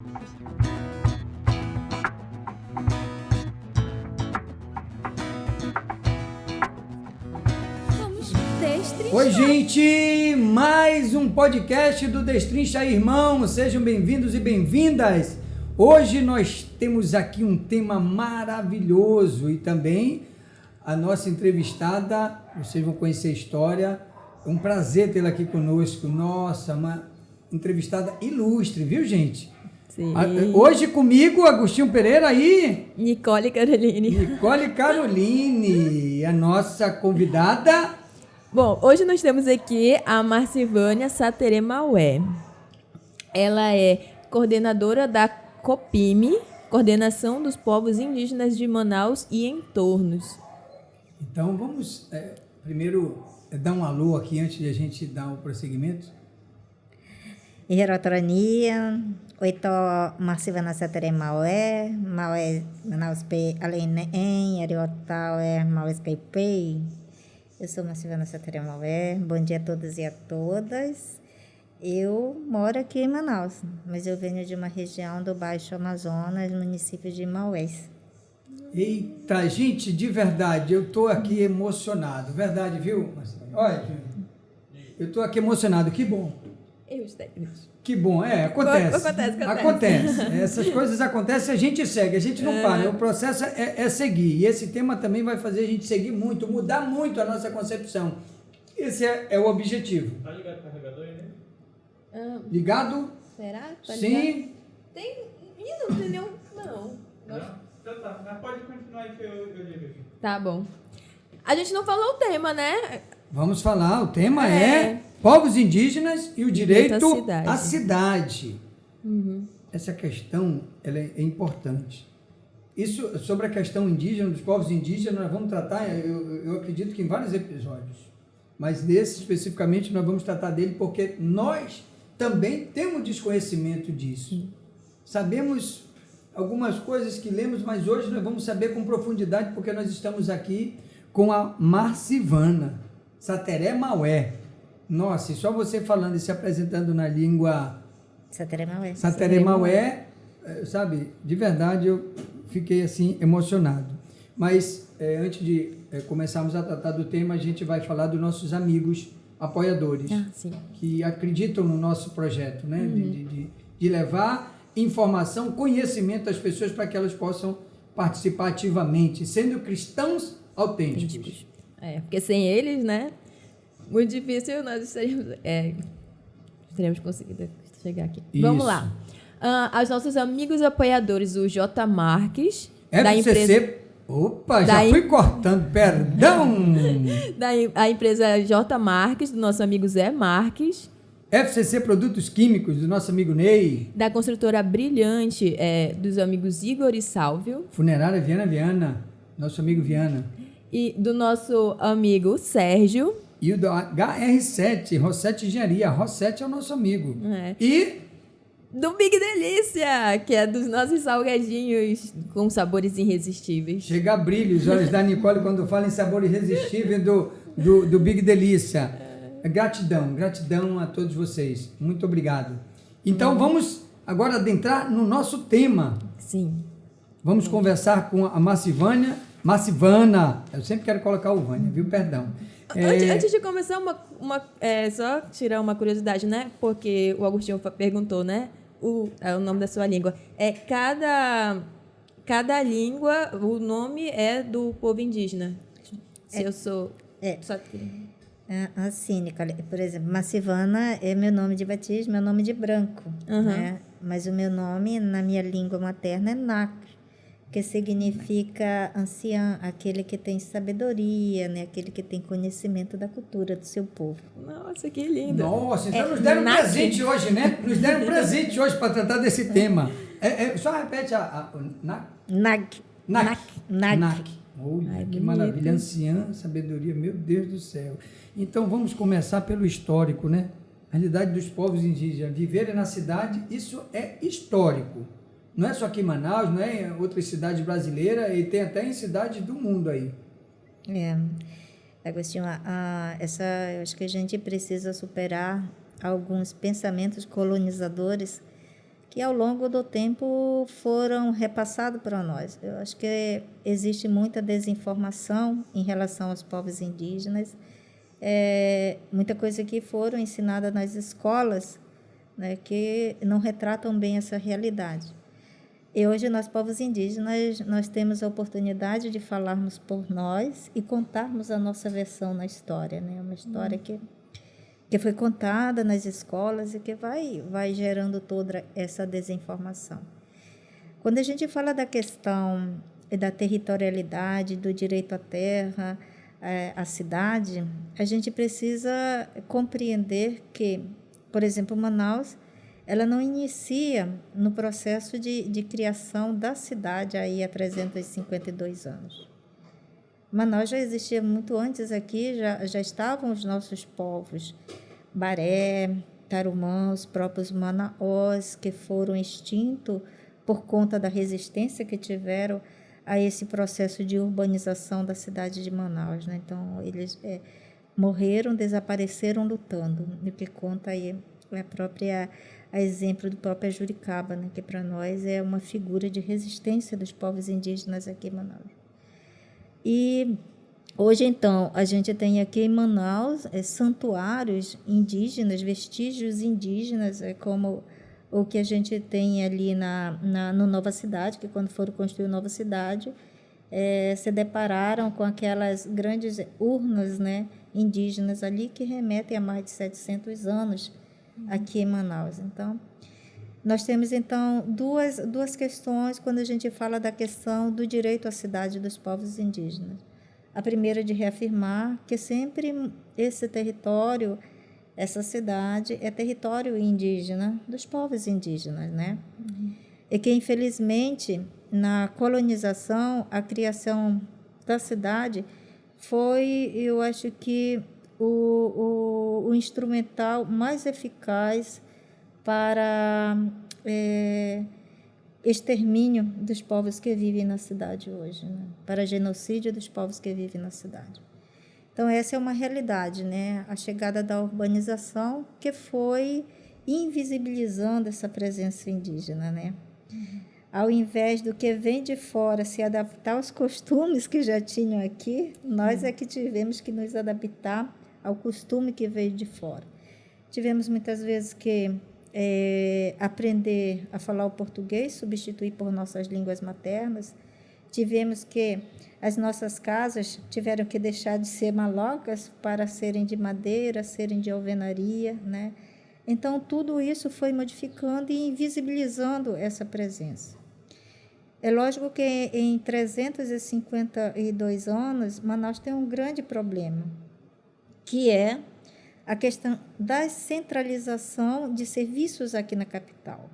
Vamos destrinchar. Oi, gente! Mais um podcast do Destrincha Irmão. Sejam bem-vindos e bem-vindas. Hoje nós temos aqui um tema maravilhoso e também a nossa entrevistada, vocês vão conhecer a história. É um prazer tê-la aqui conosco. Nossa, uma entrevistada ilustre, viu, gente? Sim. Hoje comigo, Agostinho Pereira e Nicole Caroline. Nicole Caroline, a nossa convidada. Bom, hoje nós temos aqui a Marcivânia Sateré Maué. Ela é coordenadora da COPIME, Coordenação dos Povos Indígenas de Manaus e Entornos. Então vamos primeiro dar um alô aqui antes de a gente dar o prosseguimento. Iherotrania, oito Marcivana Sateré Maué, Maué Manaus P, Além Ariotal Maués Caipei. Eu sou Marcivana Sateré Maué, bom dia a todos e a todas. Eu moro aqui em Manaus, mas eu venho de uma região do Baixo Amazonas, município de Maués. Eita, gente, de verdade, eu tô aqui emocionado. Verdade, viu, Marcelo? Olha, eu tô aqui emocionado, que bom. Erros técnicos. Que bom, acontece. Acontece. Essas coisas acontecem, a gente segue, a gente não para. O processo é seguir. E esse tema também vai fazer a gente seguir muito, mudar muito a nossa concepção. Esse é o objetivo. Tá ligado o carregador aí, né? Ligado? Será? Tá Sim. ligado? Tem. Ih, não tem nenhum. Não. Não? Então tá, mas pode continuar aí que eu ligo aqui. Tá bom. A gente não falou o tema, né? Vamos falar, o tema é povos indígenas e o direito à cidade. Uhum. Essa questão ela é importante. Isso, sobre a questão indígena, dos povos indígenas, nós vamos tratar, eu acredito que em vários episódios, mas nesse especificamente nós vamos tratar dele porque nós também temos desconhecimento disso. Sabemos algumas coisas que lemos, mas hoje nós vamos saber com profundidade porque nós estamos aqui com a Marcivana Sateré Maué. Nossa, e só você falando e se apresentando na língua Sateré Maué. Sateré Maué, sabe, de verdade eu fiquei assim emocionado. Mas antes de começarmos a tratar do tema, a gente vai falar dos nossos amigos apoiadores, Sim. que acreditam no nosso projeto, né? De levar informação, conhecimento às pessoas para que elas possam participar ativamente, sendo cristãos autênticos. Porque sem eles, né? Muito difícil nós teremos conseguido chegar aqui. Isso. Vamos lá. Aos nossos amigos apoiadores, o J. Marques, da FCC. empresa. Opa, já fui cortando, perdão! A empresa J. Marques, do nosso amigo Zé Marques. FCC Produtos Químicos, do nosso amigo Ney. Da construtora Brilhante, dos amigos Igor e Sálvio. Funerária Viana, nosso amigo Viana. E do nosso amigo Sérgio. E o do HR7, Rossetti Engenharia. Rossetti é o nosso amigo. E do Big Delícia, que é dos nossos salgadinhos com sabores irresistíveis. Chega a brilho os olhos da Nicole quando fala em sabor irresistível do Big Delícia. Gratidão a todos vocês. Muito obrigado. Então vamos agora adentrar no nosso tema. Sim. Vamos conversar com a Marcivana. Eu sempre quero colocar o Vânia, viu? Perdão. Antes de começar, só tirar uma curiosidade, né? Porque o Agostinho perguntou, né? O nome da sua língua. Cada língua, o nome é do povo indígena. Se eu sou... Assim, Nicole, por exemplo, Marcivana é meu nome de batismo, meu nome de branco, né? Mas o meu nome, na minha língua materna, é Nak, que significa ancião, aquele que tem sabedoria, né? Aquele que tem conhecimento da cultura do seu povo. Nossa, que lindo. Nossa, então nos deram presente hoje, né? Nos deram presente hoje para tratar desse tema. Só repete Nak. Olha, que maravilha. Anciã, sabedoria, meu Deus do céu. Então vamos começar pelo histórico, né? A realidade dos povos indígenas. Viverem na cidade, isso é histórico. Não é só aqui em Manaus, não é em outras cidades brasileiras, e tem até em cidades do mundo aí. Agostinho, eu acho que a gente precisa superar alguns pensamentos colonizadores que ao longo do tempo foram repassados para nós. Eu acho que existe muita desinformação em relação aos povos indígenas, muita coisa que foram ensinada nas escolas, né, que não retratam bem essa realidade. E hoje nós, povos indígenas, nós temos a oportunidade de falarmos por nós e contarmos a nossa versão na história, né? Uma história que foi contada nas escolas e que vai gerando toda essa desinformação. Quando a gente fala da questão da territorialidade, do direito à terra, à cidade, a gente precisa compreender que, por exemplo, Manaus, ela não inicia no processo de criação da cidade aí há 352 anos. Manaus já existia muito antes aqui, já estavam os nossos povos, Baré, Tarumã, os próprios Manaós, que foram extintos por conta da resistência que tiveram a esse processo de urbanização da cidade de Manaus, né? Então, eles morreram, desapareceram lutando, o que conta aí a exemplo do próprio Juricaba, né? Que para nós é uma figura de resistência dos povos indígenas aqui em Manaus. E hoje, então, a gente tem aqui em Manaus santuários indígenas, vestígios indígenas, como o que a gente tem ali no Nova Cidade, que quando foram construir Nova Cidade, se depararam com aquelas grandes urnas, né, indígenas ali, que remetem a mais de 700 anos aqui em Manaus. Então, nós temos, então, duas questões quando a gente fala da questão do direito à cidade dos povos indígenas. A primeira, de reafirmar que sempre esse território, essa cidade, é território indígena dos povos indígenas, né? E que, infelizmente, na colonização, a criação da cidade foi, eu acho que, o instrumental mais eficaz para extermínio dos povos que vivem na cidade hoje, né? Para genocídio dos povos que vivem na cidade. Então, essa é uma realidade, né? A chegada da urbanização que foi invisibilizando essa presença indígena, né? Ao invés do que vem de fora se adaptar aos costumes que já tinham aqui, nós é que tivemos que nos adaptar ao costume que veio de fora. Tivemos muitas vezes que aprender a falar o português, substituir por nossas línguas maternas. Tivemos que as nossas casas tiveram que deixar de ser malocas para serem de madeira, serem de alvenaria, né? Então, tudo isso foi modificando e invisibilizando essa presença. É lógico que em 352 anos, Manaus tem um grande problema, que é a questão da centralização de serviços aqui na capital.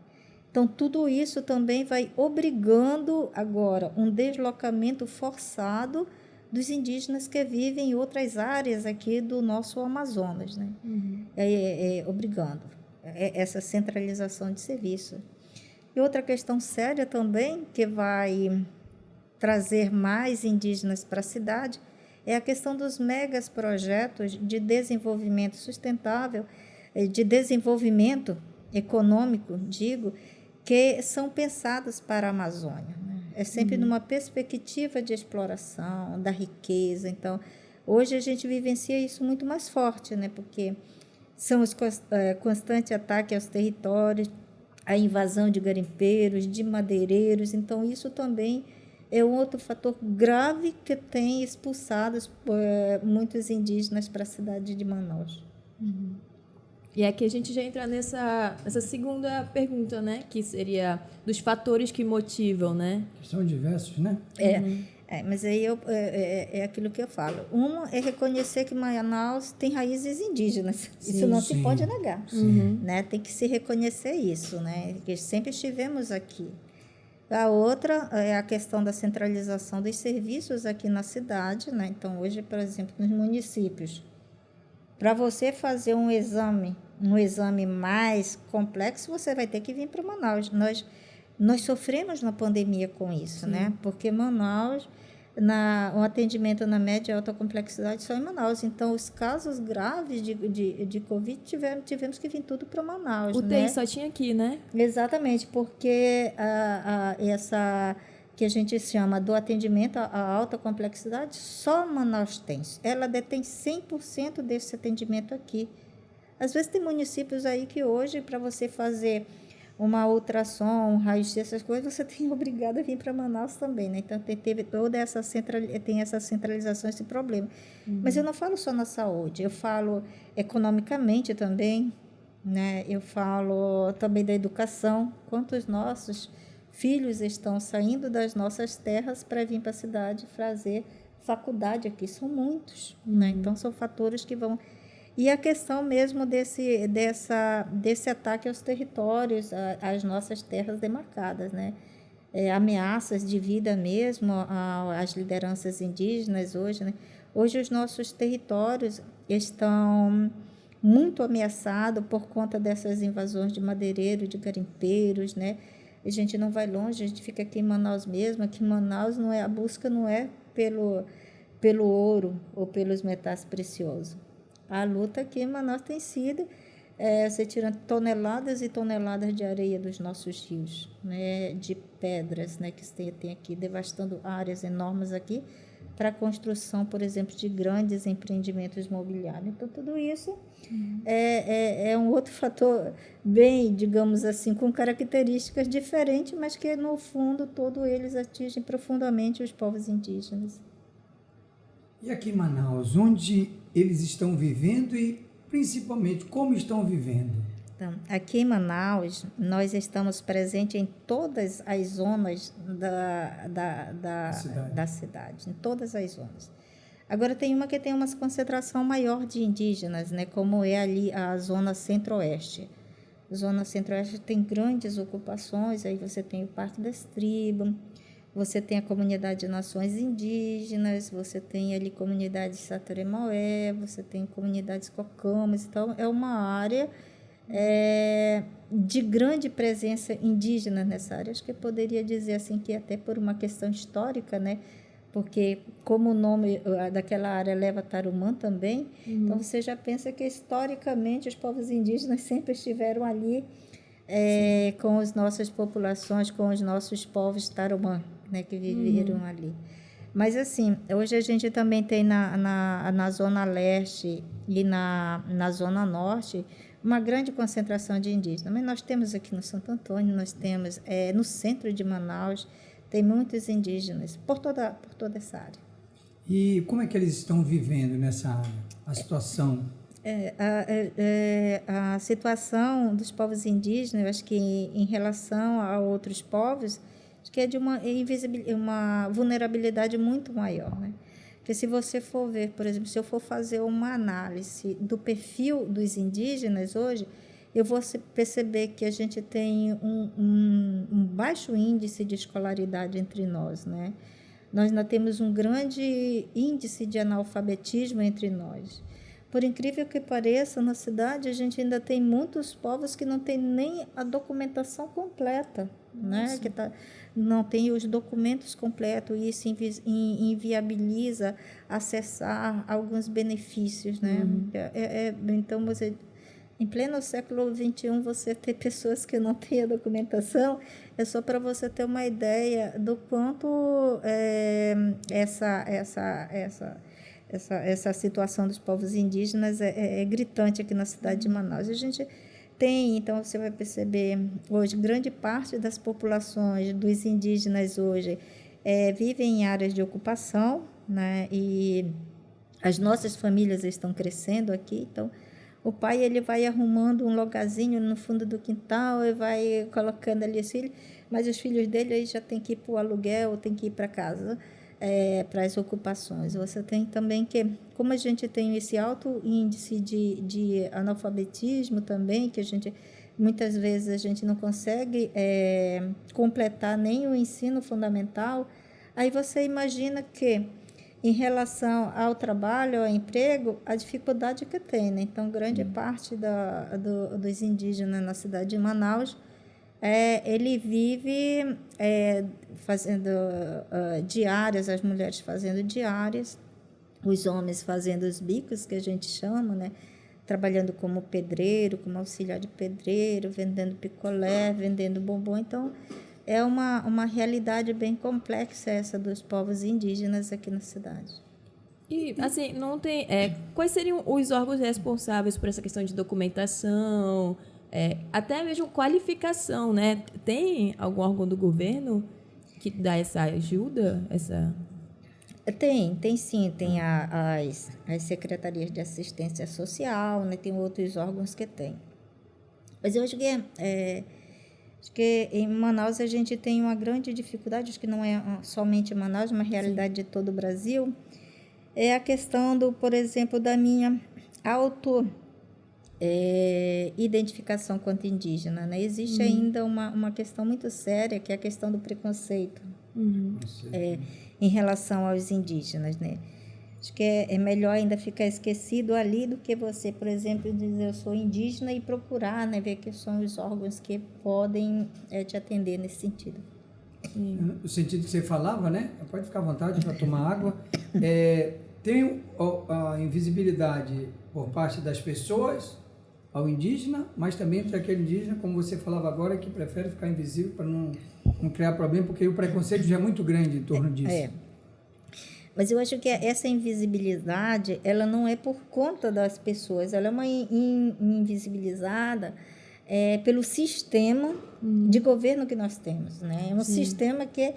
Então, tudo isso também vai obrigando agora um deslocamento forçado dos indígenas que vivem em outras áreas aqui do nosso Amazonas, né? Obrigando essa centralização de serviço. E outra questão séria também, que vai trazer mais indígenas para a cidade, é a questão dos megas projetos de desenvolvimento sustentável, de desenvolvimento econômico, digo, que são pensados para a Amazônia, né? É sempre numa perspectiva de exploração, da riqueza. Então, hoje a gente vivencia isso muito mais forte, né? Porque são os constantes ataques aos territórios, a invasão de garimpeiros, de madeireiros. Então, isso também é outro fator grave que tem expulsado muitos indígenas para a cidade de Manaus. E aqui a gente já entra nessa segunda pergunta, né? Que seria dos fatores que motivam, né? São diversos, né? Mas aí é aquilo que eu falo. Um é reconhecer que Manaus tem raízes indígenas. Isso não se pode negar. Né? Tem que se reconhecer isso, né? Que sempre estivemos aqui. A outra é a questão da centralização dos serviços aqui na cidade, né? Então, hoje, por exemplo, nos municípios, para você fazer um exame mais complexo, você vai ter que vir para Manaus. Nós sofremos na pandemia com isso, né? Porque Manaus, o atendimento na média e alta complexidade só em Manaus. Então, os casos graves de Covid tivemos que vir tudo para Manaus. O TI né? só tinha aqui, né? Exatamente, porque essa que a gente chama do atendimento à alta complexidade, só Manaus tem. Ela detém 100% desse atendimento aqui. Às vezes tem municípios aí que hoje, para você fazer uma ultrassom, um raio-x, essas coisas, você tem obrigado a vir para Manaus também, né? Então, teve toda essa centralização, esse problema. Mas eu não falo só na saúde, eu falo economicamente também, né? Eu falo também da educação, quantos nossos filhos estão saindo das nossas terras para vir para a cidade fazer faculdade aqui, são muitos, né? Então, são fatores que vão... E a questão mesmo desse ataque aos territórios, às nossas terras demarcadas, né? Ameaças de vida mesmo às lideranças indígenas hoje, né? Hoje os nossos territórios estão muito ameaçados por conta dessas invasões de madeireiros, de garimpeiros, né? A gente não vai longe, a gente fica aqui em Manaus mesmo. Aqui em Manaus a busca não é pelo ouro ou pelos metais preciosos. A luta aqui em Manaus tem sido você tirando toneladas e toneladas de areia dos nossos rios, né, de pedras, né, que tem aqui, devastando áreas enormes aqui para a construção, por exemplo, de grandes empreendimentos imobiliários. Então, tudo isso é um outro fator bem, digamos assim, com características diferentes, mas que, no fundo, todos eles atingem profundamente os povos indígenas. E aqui em Manaus, onde eles estão vivendo e, principalmente, como estão vivendo? Então, aqui em Manaus, nós estamos presentes em todas as zonas da cidade, em todas as zonas. Agora, tem uma que tem uma concentração maior de indígenas, né, como é ali a zona centro-oeste. A zona centro-oeste tem grandes ocupações, aí você tem o Parque das Tribos, você tem a comunidade de nações indígenas, você tem ali comunidade Sateremaué, você tem comunidades cocamas. Então, é uma área de grande presença indígena nessa área. Acho que eu poderia dizer assim que até por uma questão histórica, né? Porque como o nome daquela área leva Tarumã também, então você já pensa que historicamente os povos indígenas sempre estiveram ali com as nossas populações, com os nossos povos Tarumã, né, que viveram ali. Mas, assim, hoje a gente também tem na Zona Leste e na Zona Norte uma grande concentração de indígenas. Mas nós temos aqui no Santo Antônio, nós temos no centro de Manaus, tem muitos indígenas por toda essa área. E como é que eles estão vivendo nessa área? A situação? A situação dos povos indígenas, eu acho que em relação a outros povos, acho que é de uma vulnerabilidade muito maior, né? Porque se você for ver, por exemplo, se eu for fazer uma análise do perfil dos indígenas hoje, eu vou perceber que a gente tem um baixo índice de escolaridade entre nós, né? Nós ainda temos um grande índice de analfabetismo entre nós. Por incrível que pareça, na cidade a gente ainda tem muitos povos que não têm nem a documentação completa, né? Que não tem os documentos completos e isso inviabiliza acessar alguns benefícios, né? Então, em pleno século XXI, você ter pessoas que não têm a documentação é só para você ter uma ideia do quanto essa situação dos povos indígenas é gritante aqui na cidade de Manaus. A gente tem, então, você vai perceber, hoje, grande parte das populações dos indígenas hoje vivem em áreas de ocupação, né? E as nossas famílias estão crescendo aqui, então, o pai ele vai arrumando um lugarzinho no fundo do quintal e vai colocando ali os filhos, mas os filhos dele aí já tem que ir para o aluguel, tem que ir para casa, para as ocupações. Você tem também que, como a gente tem esse alto índice de analfabetismo também, que muitas vezes a gente não consegue completar nem o ensino fundamental, aí você imagina que em relação ao trabalho, ao emprego, a dificuldade que tem, né? Então, grande parte dos indígenas na cidade de Manaus, ele vive fazendo diárias, as mulheres fazendo diárias, os homens fazendo os bicos, que a gente chama, né? Trabalhando como pedreiro, como auxiliar de pedreiro, vendendo picolé, vendendo bombom. Então, é uma realidade bem complexa essa dos povos indígenas aqui na cidade. E, assim, não tem... quais seriam os órgãos responsáveis por essa questão de documentação, até mesmo qualificação, né? Tem algum órgão do governo que dá essa ajuda, Tem sim, tem as secretarias de assistência social, né? Tem outros órgãos que tem. Mas eu acho que em Manaus a gente tem uma grande dificuldade, acho que não é somente em Manaus, uma realidade de todo o Brasil, é a questão por exemplo, da minha identificação quanto indígena, né? Existe ainda uma questão muito séria, que é a questão do preconceito. Em relação aos indígenas, né? Acho que é melhor ainda ficar esquecido ali do que você, por exemplo, dizer eu sou indígena e procurar, né, ver que são os órgãos que podem te atender nesse sentido. No sentido que você falava, né? Pode ficar à vontade para tomar água. Tem a invisibilidade por parte das pessoas ao indígena, mas também tem aquele indígena, como você falava agora, que prefere ficar invisível para não criar problema, porque o preconceito já é muito grande em torno disso. Mas eu acho que essa invisibilidade, ela não é por conta das pessoas, ela é uma invisibilizada pelo sistema de governo que nós temos, né? É um sistema que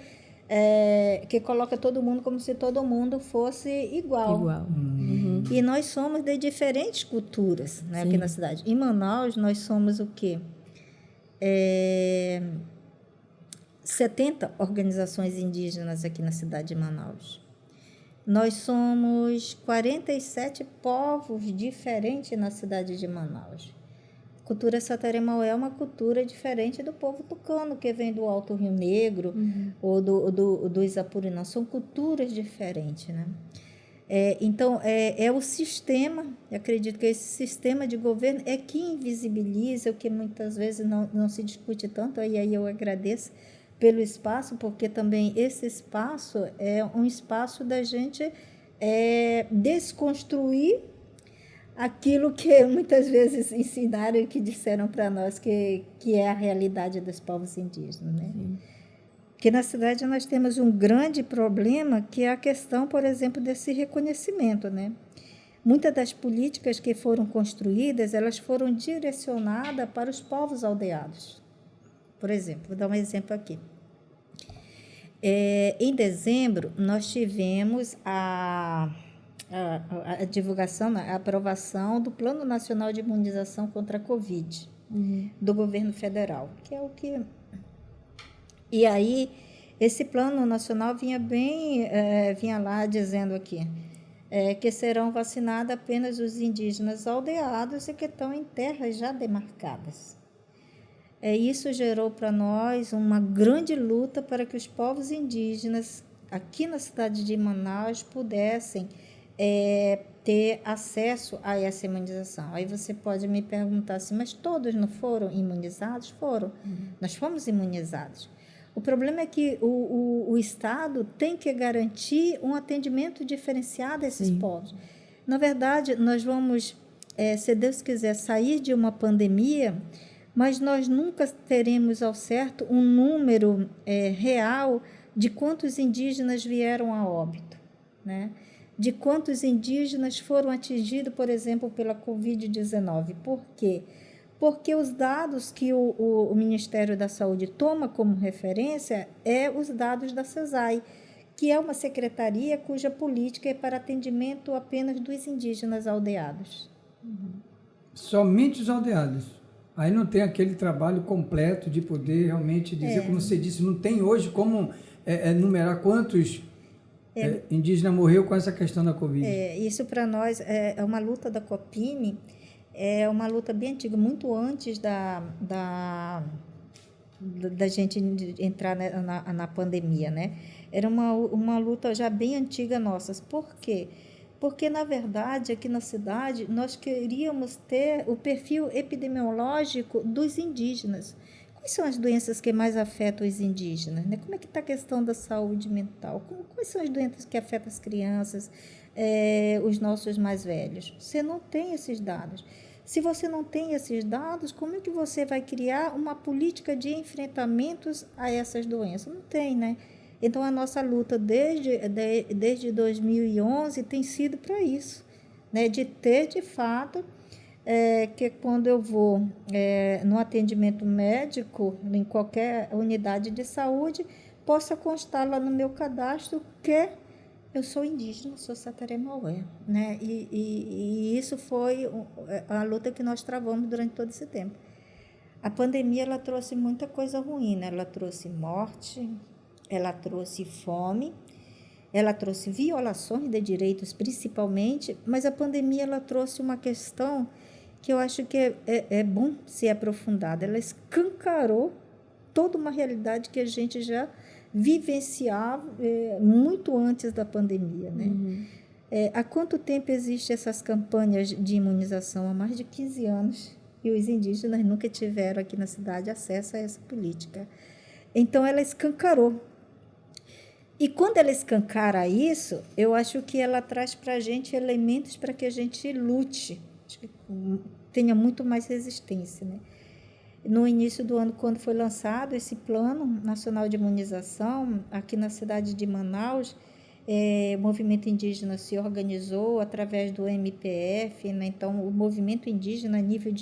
coloca todo mundo como se todo mundo fosse igual. E nós somos de diferentes culturas, né, aqui na cidade. Em Manaus, nós somos o quê? 70 organizações indígenas aqui na cidade de Manaus. Nós somos 47 povos diferentes na cidade de Manaus. A cultura Sateremaué é uma cultura diferente do povo tucano, que vem do Alto Rio Negro ou do Isapurinã. São culturas diferentes, né? Então, é o sistema, eu acredito que esse sistema de governo é que invisibiliza, o que muitas vezes não se discute tanto, e aí eu agradeço pelo espaço, porque também esse espaço é um espaço da gente desconstruir aquilo que muitas vezes ensinaram e que disseram para nós que é a realidade dos povos indígenas, né? Porque na cidade nós temos um grande problema, que é a questão, por exemplo, desse reconhecimento, né? Muitas das políticas que foram construídas, elas foram direcionadas para os povos aldeados. Por exemplo, vou dar um exemplo aqui. Em dezembro, nós tivemos a divulgação, a aprovação do Plano Nacional de Imunização contra a Covid, do governo federal, que é o que... E aí, esse Plano Nacional vinha lá dizendo aqui, que serão vacinados apenas os indígenas aldeados e que estão em terras já demarcadas. Isso gerou para nós uma grande luta para que os povos indígenas aqui na cidade de Manaus pudessem ter acesso a essa imunização. Aí você pode me perguntar assim, mas todos não foram imunizados? Foram. Nós fomos imunizados. O problema é que o Estado tem que garantir um atendimento diferenciado a esses povos. Na verdade, nós vamos, se Deus quiser, sair de uma pandemia, mas nós nunca teremos ao certo um número real de quantos indígenas vieram a óbito, né? De quantos indígenas foram atingidos, por exemplo, pela Covid-19. Por quê? Porque os dados que o Ministério da Saúde toma como referência os dados da CESAI, que é uma secretaria cuja política é para atendimento apenas dos indígenas aldeados. Somente os aldeados. Aí não tem aquele trabalho completo de poder realmente dizer, como você disse, não tem hoje como numerar quantos indígenas morreu com essa questão da Covid. Isso para nós é uma luta da COPIME, é uma luta bem antiga, muito antes da gente entrar na pandemia, né? Era uma luta já bem antiga nossa. Por quê? Porque, na verdade, aqui na cidade, nós queríamos ter o perfil epidemiológico dos indígenas. quais são as doenças que mais afetam os indígenas, né? Como é que está a questão da saúde mental? Quais são as doenças que afetam as crianças, os nossos mais velhos? Você não tem esses dados. Se você não tem esses dados, como é que você vai criar uma política de enfrentamentos a essas doenças? Não tem, né? Então, a nossa luta desde 2011 tem sido para isso, né? De ter, de fato, que quando eu vou no atendimento médico, em qualquer unidade de saúde, possa constar lá no meu cadastro que eu sou indígena, sou Sateré-Maué, né? E isso foi a luta que nós travamos durante todo esse tempo. A pandemia, ela trouxe muita coisa ruim, né? Ela trouxe morte, ela trouxe fome, ela trouxe violações de direitos, principalmente, mas a pandemia, ela trouxe uma questão que eu acho que é bom ser aprofundada. Ela escancarou toda uma realidade que a gente já vivenciava muito antes da pandemia, né? Há quanto tempo existem essas campanhas de imunização? Há mais de 15 anos. E os indígenas nunca tiveram aqui na cidade acesso a essa política. Então, ela escancarou. E quando ela escancara isso, eu acho que ela traz para a gente elementos para que a gente lute, tenha muito mais resistência, né? No início do ano, quando foi lançado esse Plano Nacional de Imunização, aqui na cidade de Manaus, o movimento indígena se organizou através do MPF, né? Então, o movimento indígena a nível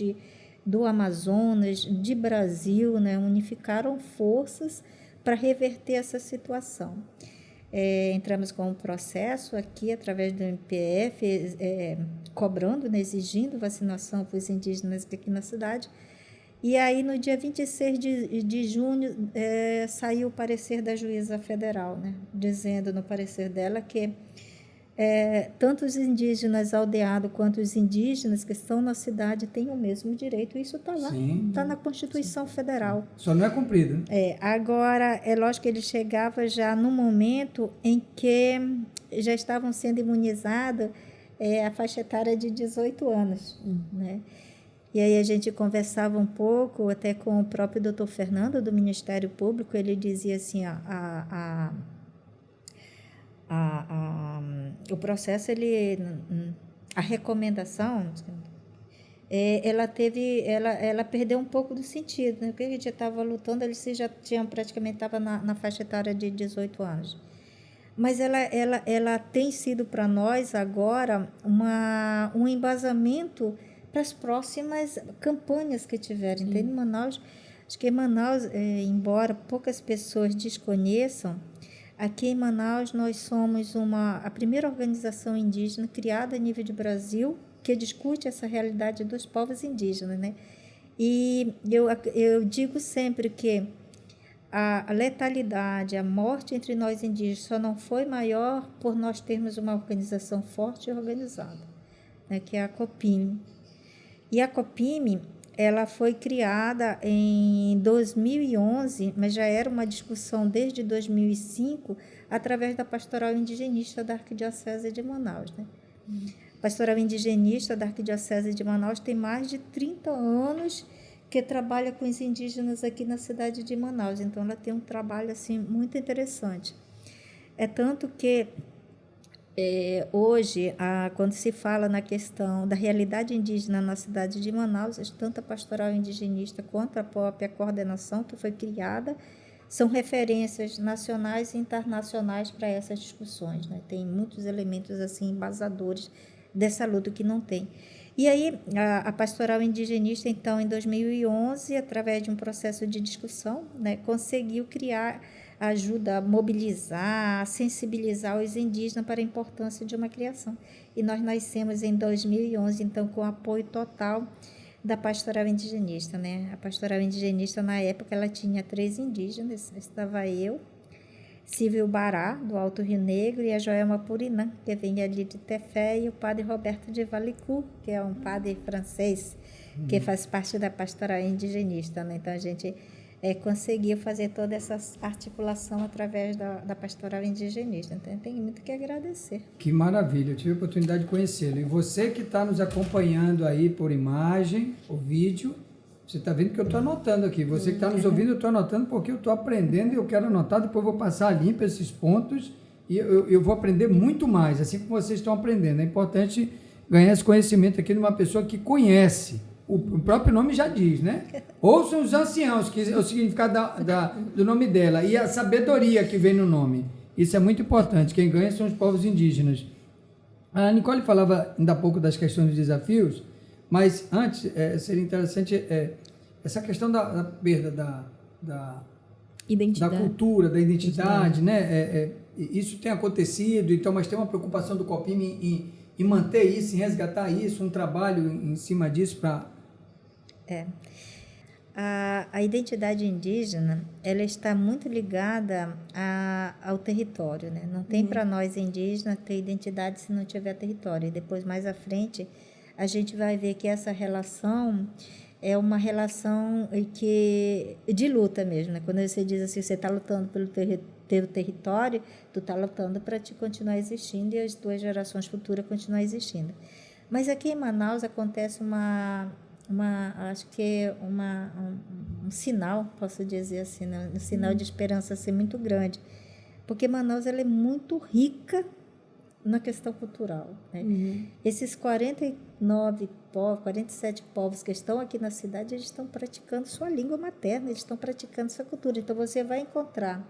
do Amazonas, de Brasil, né? Unificaram forças para reverter essa situação. Entramos com um processo aqui, através do MPF, cobrando, né? Exigindo vacinação para os indígenas aqui na cidade. E aí, no dia 26 de junho, saiu o parecer da juíza federal, né? Dizendo no parecer dela que tanto os indígenas aldeados quanto os indígenas que estão na cidade têm o mesmo direito. Isso está lá, está na Constituição Federal. Só não é cumprido, né? Agora, é lógico que ele chegava já no momento em que já estavam sendo imunizados a faixa etária de 18 anos, né? E aí a gente conversava um pouco até com o próprio doutor Fernando, do Ministério Público. Ele dizia assim, o processo, a recomendação, ela perdeu um pouco do sentido, né? Porque a gente estava lutando, eles já tinham praticamente, estava na faixa etária de 18 anos. Mas ela tem sido para nós agora um embasamento para as próximas campanhas que tiverem. Tem em Manaus, acho que em Manaus, embora poucas pessoas desconheçam, aqui em Manaus nós somos a primeira organização indígena criada a nível de Brasil que discute essa realidade dos povos indígenas, né? E eu digo sempre que a letalidade, a morte entre nós indígenas só não foi maior por nós termos uma organização forte e organizada, né? Que é a COPIME. E a COPIME, ela foi criada em 2011, mas já era uma discussão desde 2005, através da Pastoral Indigenista da Arquidiocese de Manaus, né? A Pastoral Indigenista da Arquidiocese de Manaus tem mais de 30 anos que trabalha com os indígenas aqui na cidade de Manaus. Então, ela tem um trabalho assim, muito interessante. É tanto que hoje, quando se fala na questão da realidade indígena na cidade de Manaus, tanto a Pastoral Indigenista quanto a própria coordenação que foi criada são referências nacionais e internacionais para essas discussões, né? Tem muitos elementos assim embasadores dessa luta que não tem. E aí, a Pastoral Indigenista, então, em 2011, através de um processo de discussão, né, conseguiu criar ajuda a mobilizar, a sensibilizar os indígenas para a importância de uma criação. E nós nascemos em 2011, então, com apoio total da Pastoral Indigenista, né? A Pastoral Indigenista, na época, ela tinha 3 indígenas, estava eu, Cível Bará, do Alto Rio Negro, e a Joelma Purinã, que vem ali de Tefé, e o padre Roberto de Valicourt, que é um padre francês, que faz parte da Pastoral Indigenista, né? Então, a gente conseguiu fazer toda essa articulação através da Pastoral Indigenista. Então, tem muito que agradecer. Que maravilha, eu tive a oportunidade de conhecê-lo. E você que está nos acompanhando aí por imagem, o vídeo, Você está vendo que eu estou anotando aqui. Você que está nos ouvindo, eu estou anotando porque eu estou aprendendo e eu quero anotar. Depois eu vou passar limpo esses pontos e eu vou aprender muito mais, assim como vocês estão aprendendo. É importante ganhar esse conhecimento aqui de uma pessoa que conhece. O próprio nome já diz, né? Ouçam os anciãos, que é o significado do nome dela, e a sabedoria que vem no nome. Isso é muito importante. Quem ganha são os povos indígenas. A Nicole falava ainda há pouco das questões dos desafios, mas antes seria interessante essa questão da perda da cultura, da identidade, né? Isso tem acontecido, então, mas tem uma preocupação do COPIME em manter isso, em resgatar isso, um trabalho em cima disso para... A identidade indígena, ela está muito ligada ao território, né? Não tem para nós indígenas ter identidade se não tiver território. E depois, mais à frente, a gente vai ver que essa relação é uma relação de luta mesmo, né? Quando você diz assim, você está lutando pelo teu território, tu está lutando para te continuar existindo e as tuas gerações futuras continuar existindo. Mas aqui em Manaus acontece acho que é um sinal, posso dizer assim, né? Um sinal de esperança assim, muito grande, porque Manaus ela é muito rica na questão cultural, né? Esses 47 povos que estão aqui na cidade, eles estão praticando sua língua materna, eles estão praticando sua cultura. Então você vai encontrar,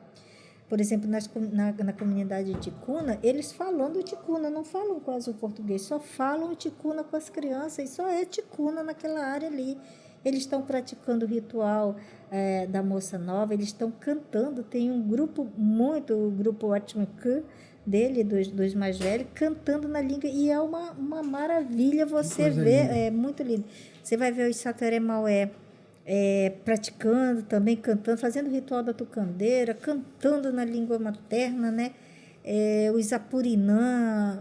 por exemplo, na comunidade de Ticuna, eles falando Ticuna, não falam quase o português, só falam Ticuna com as crianças, e só é Ticuna naquela área ali. Eles estão praticando o ritual da Moça Nova, eles estão cantando, tem um grupo o grupo Atmacã dele, dos mais velhos, cantando na língua, e é uma maravilha você ver, é muito lindo. Você vai ver os Sateré-Maué, praticando também, cantando, fazendo o ritual da tucandeira, cantando na língua materna, né? Os Apurinã,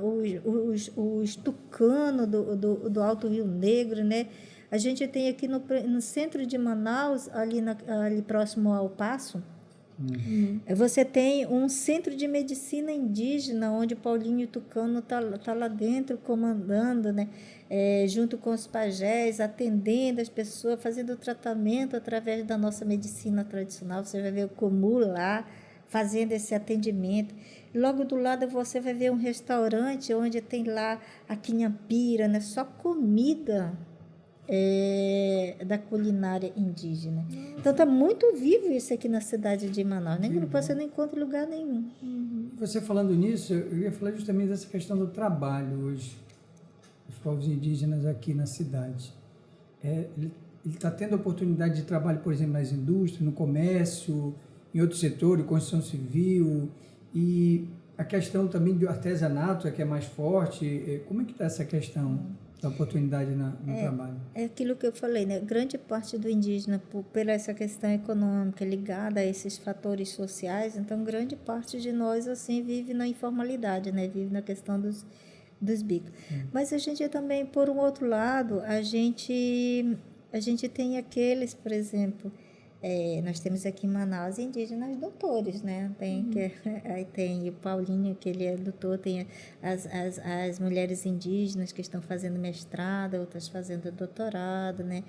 os tucano do Alto Rio Negro, né? A gente tem aqui no centro de Manaus, ali próximo ao Paço, você tem um centro de medicina indígena, onde Paulinho Tucano tá lá dentro comandando, né? Junto com os pajés, atendendo as pessoas, fazendo o tratamento através da nossa medicina tradicional. Você vai ver o Comu lá, fazendo esse atendimento. Logo do lado você vai ver um restaurante onde tem lá a quinhampira, né? Só comida da culinária indígena. Então está muito vivo isso aqui na cidade de Manaus. Nem que você não encontra em lugar nenhum. Você falando nisso, eu ia falar justamente dessa questão do trabalho hoje. Os povos indígenas aqui na cidade. Ele está tendo oportunidade de trabalho, por exemplo, nas indústrias, no comércio, em outros setores, construção civil, e a questão também do artesanato, que é mais forte. Como é que está essa questão da oportunidade no trabalho? É aquilo que eu falei, né? Grande parte do indígena, pela essa questão econômica ligada a esses fatores sociais, então grande parte de nós assim vive na informalidade, né? Vive na questão dos bicos. Mas a gente também, por um outro lado, a gente tem aqueles, por exemplo, nós temos aqui em Manaus indígenas doutores, né? Aí tem o Paulinho, que ele é doutor, tem as mulheres indígenas que estão fazendo mestrado, outras fazendo doutorado, né?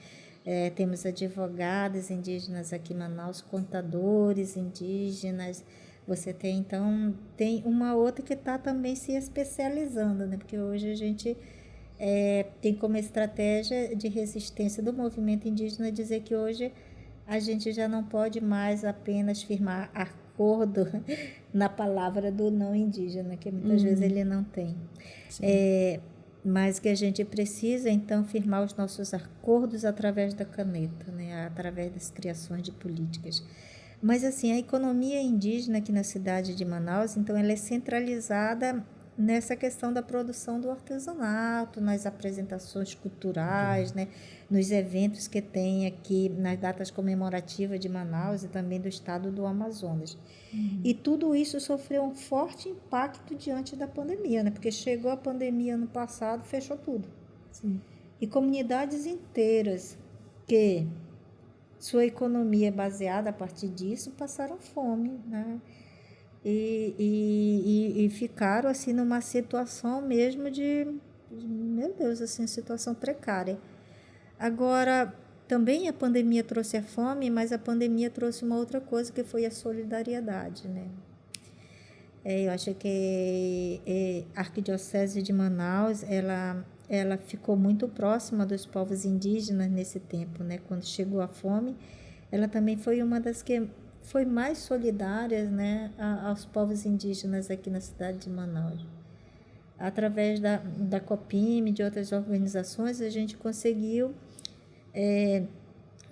Temos advogadas indígenas aqui em Manaus, contadores indígenas. Você tem, então, tem uma outra que está também se especializando, né? Porque hoje a gente tem como estratégia de resistência do movimento indígena dizer que hoje a gente já não pode mais apenas firmar acordo na palavra do não indígena, que muitas vezes ele não tem. Mas que a gente precisa, então, firmar os nossos acordos através da caneta, né? Através das criações de políticas. Mas, assim, a economia indígena aqui na cidade de Manaus, então, ela é centralizada nessa questão da produção do artesanato, nas apresentações culturais, né? Nos eventos que tem aqui, nas datas comemorativas de Manaus e também do estado do Amazonas. E tudo isso sofreu um forte impacto diante da pandemia, né? Porque chegou a pandemia ano passado, fechou tudo. Sim. E comunidades inteiras que sua economia é baseada a partir disso passaram fome, né? E ficaram assim numa situação mesmo meu Deus, assim, situação precária. Agora, também a pandemia trouxe a fome, mas a pandemia trouxe uma outra coisa que foi a solidariedade, né? Eu acho que a Arquidiocese de Manaus, ela ficou muito próxima dos povos indígenas nesse tempo, né? Quando chegou a fome, ela também foi uma das que foi mais solidárias, né, aos povos indígenas aqui na cidade de Manaus. Através da COPIME, de outras organizações, a gente conseguiu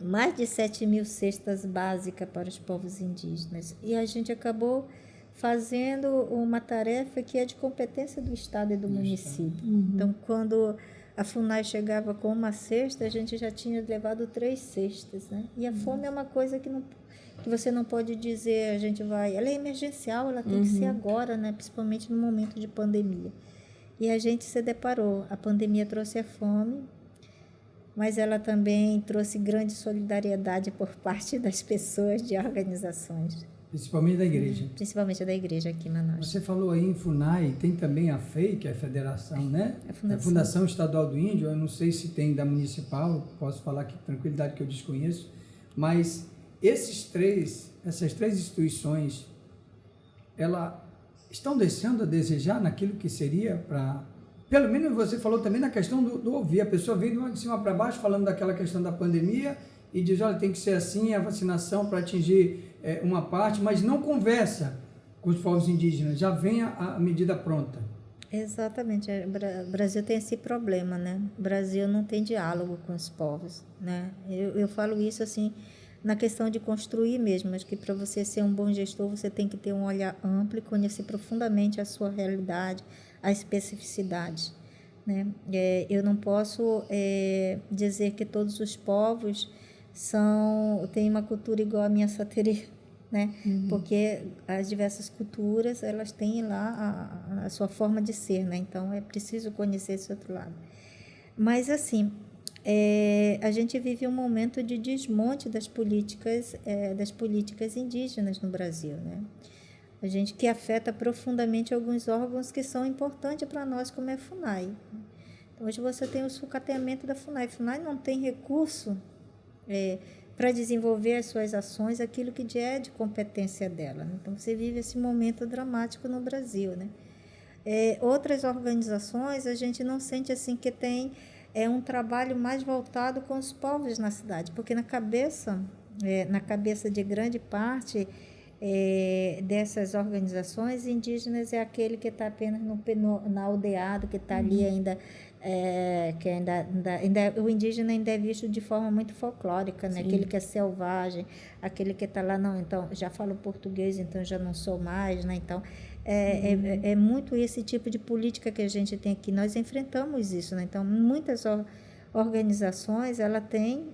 mais de 7.000 cestas básicas para os povos indígenas. E a gente acabou fazendo uma tarefa que é de competência do Estado e do município. Então, quando a FUNAI chegava com uma cesta, a gente já tinha levado 3 cestas, né? E a fome é uma coisa que você não pode dizer, ela é emergencial, ela tem que ser agora, né? Principalmente no momento de pandemia. E a gente se deparou, a pandemia trouxe a fome, mas ela também trouxe grande solidariedade por parte das pessoas, de organizações. Principalmente da igreja. Principalmente da igreja aqui em Manaus. Você falou aí em FUNAI, tem também a FEI, que é a Federação, né? A Fundação Estadual do Índio, eu não sei se tem da municipal, posso falar aqui com tranquilidade que eu desconheço, mas essas três instituições, elas estão deixando a desejar naquilo que seria para... Pelo menos você falou também na questão do ouvir, a pessoa vem de cima para baixo falando daquela questão da pandemia e diz, olha, tem que ser assim, a vacinação para atingir uma parte, mas não conversa com os povos indígenas, já vem a medida pronta. Exatamente, o Brasil tem esse problema, né? O Brasil não tem diálogo com os povos, né? Eu falo isso assim, na questão de construir mesmo, acho que para você ser um bom gestor, você tem que ter um olhar amplo e conhecer profundamente a sua realidade, a especificidade, né? Eu não posso dizer que todos os povos têm uma cultura igual à minha saterê, né? Porque as diversas culturas, elas têm lá a sua forma de ser, né? Então, é preciso conhecer esse outro lado. Mas, assim, a gente vive um momento de desmonte das políticas indígenas no Brasil, né? A gente que afeta profundamente alguns órgãos que são importantes para nós, como é a FUNAI. Então, hoje você tem o sucateamento da FUNAI. A FUNAI não tem recurso para desenvolver as suas ações, aquilo que é de competência dela. Então, você vive esse momento dramático no Brasil, né? Outras organizações, a gente não sente assim que tem um trabalho mais voltado com os povos na cidade, porque na cabeça de grande parte dessas organizações indígenas é aquele que está apenas na aldeado, que está ali ainda, que ainda o indígena ainda é visto de forma muito folclórica, né? Aquele que é selvagem, aquele que está lá, não, então já falo português, então já não sou mais, né? Então é muito esse tipo de política que a gente tem aqui, nós enfrentamos isso, né? Então muitas organizações, ela tem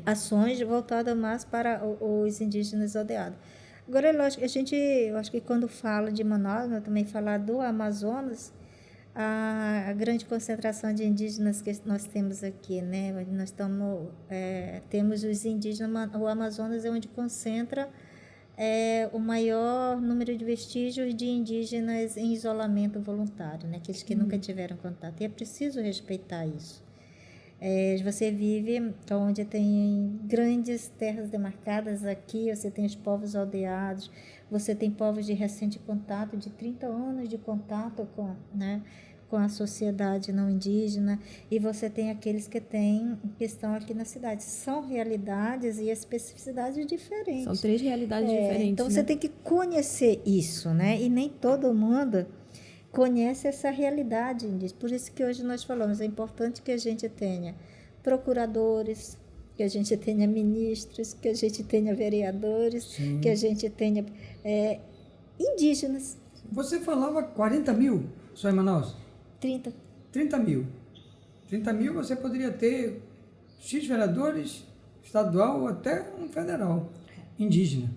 ações voltadas mais para os indígenas aldeados. Agora, é lógico, eu acho que quando falo de Manaus, eu também falar do Amazonas, a grande concentração de indígenas que nós temos aqui, né? Nós temos os indígenas, o Amazonas é onde concentra o maior número de vestígios de indígenas em isolamento voluntário, né? Aqueles que nunca tiveram contato. E é preciso respeitar isso. Você vive onde tem grandes terras demarcadas aqui, você tem os povos aldeados, você tem povos de recente contato, de 30 anos de contato com a sociedade não indígena, e você tem aqueles que estão aqui na cidade. São realidades e especificidades diferentes. São 3 realidades diferentes. Então, você tem que conhecer isso, né? E nem todo mundo conhece essa realidade indígena. Por isso que hoje nós falamos, é importante que a gente tenha procuradores, que a gente tenha ministros, que a gente tenha vereadores, sim, que a gente tenha indígenas. Você falava 40 mil só em Manaus? 30. 30 mil. 30 mil você poderia ter X vereadores, estadual ou até um federal, indígena.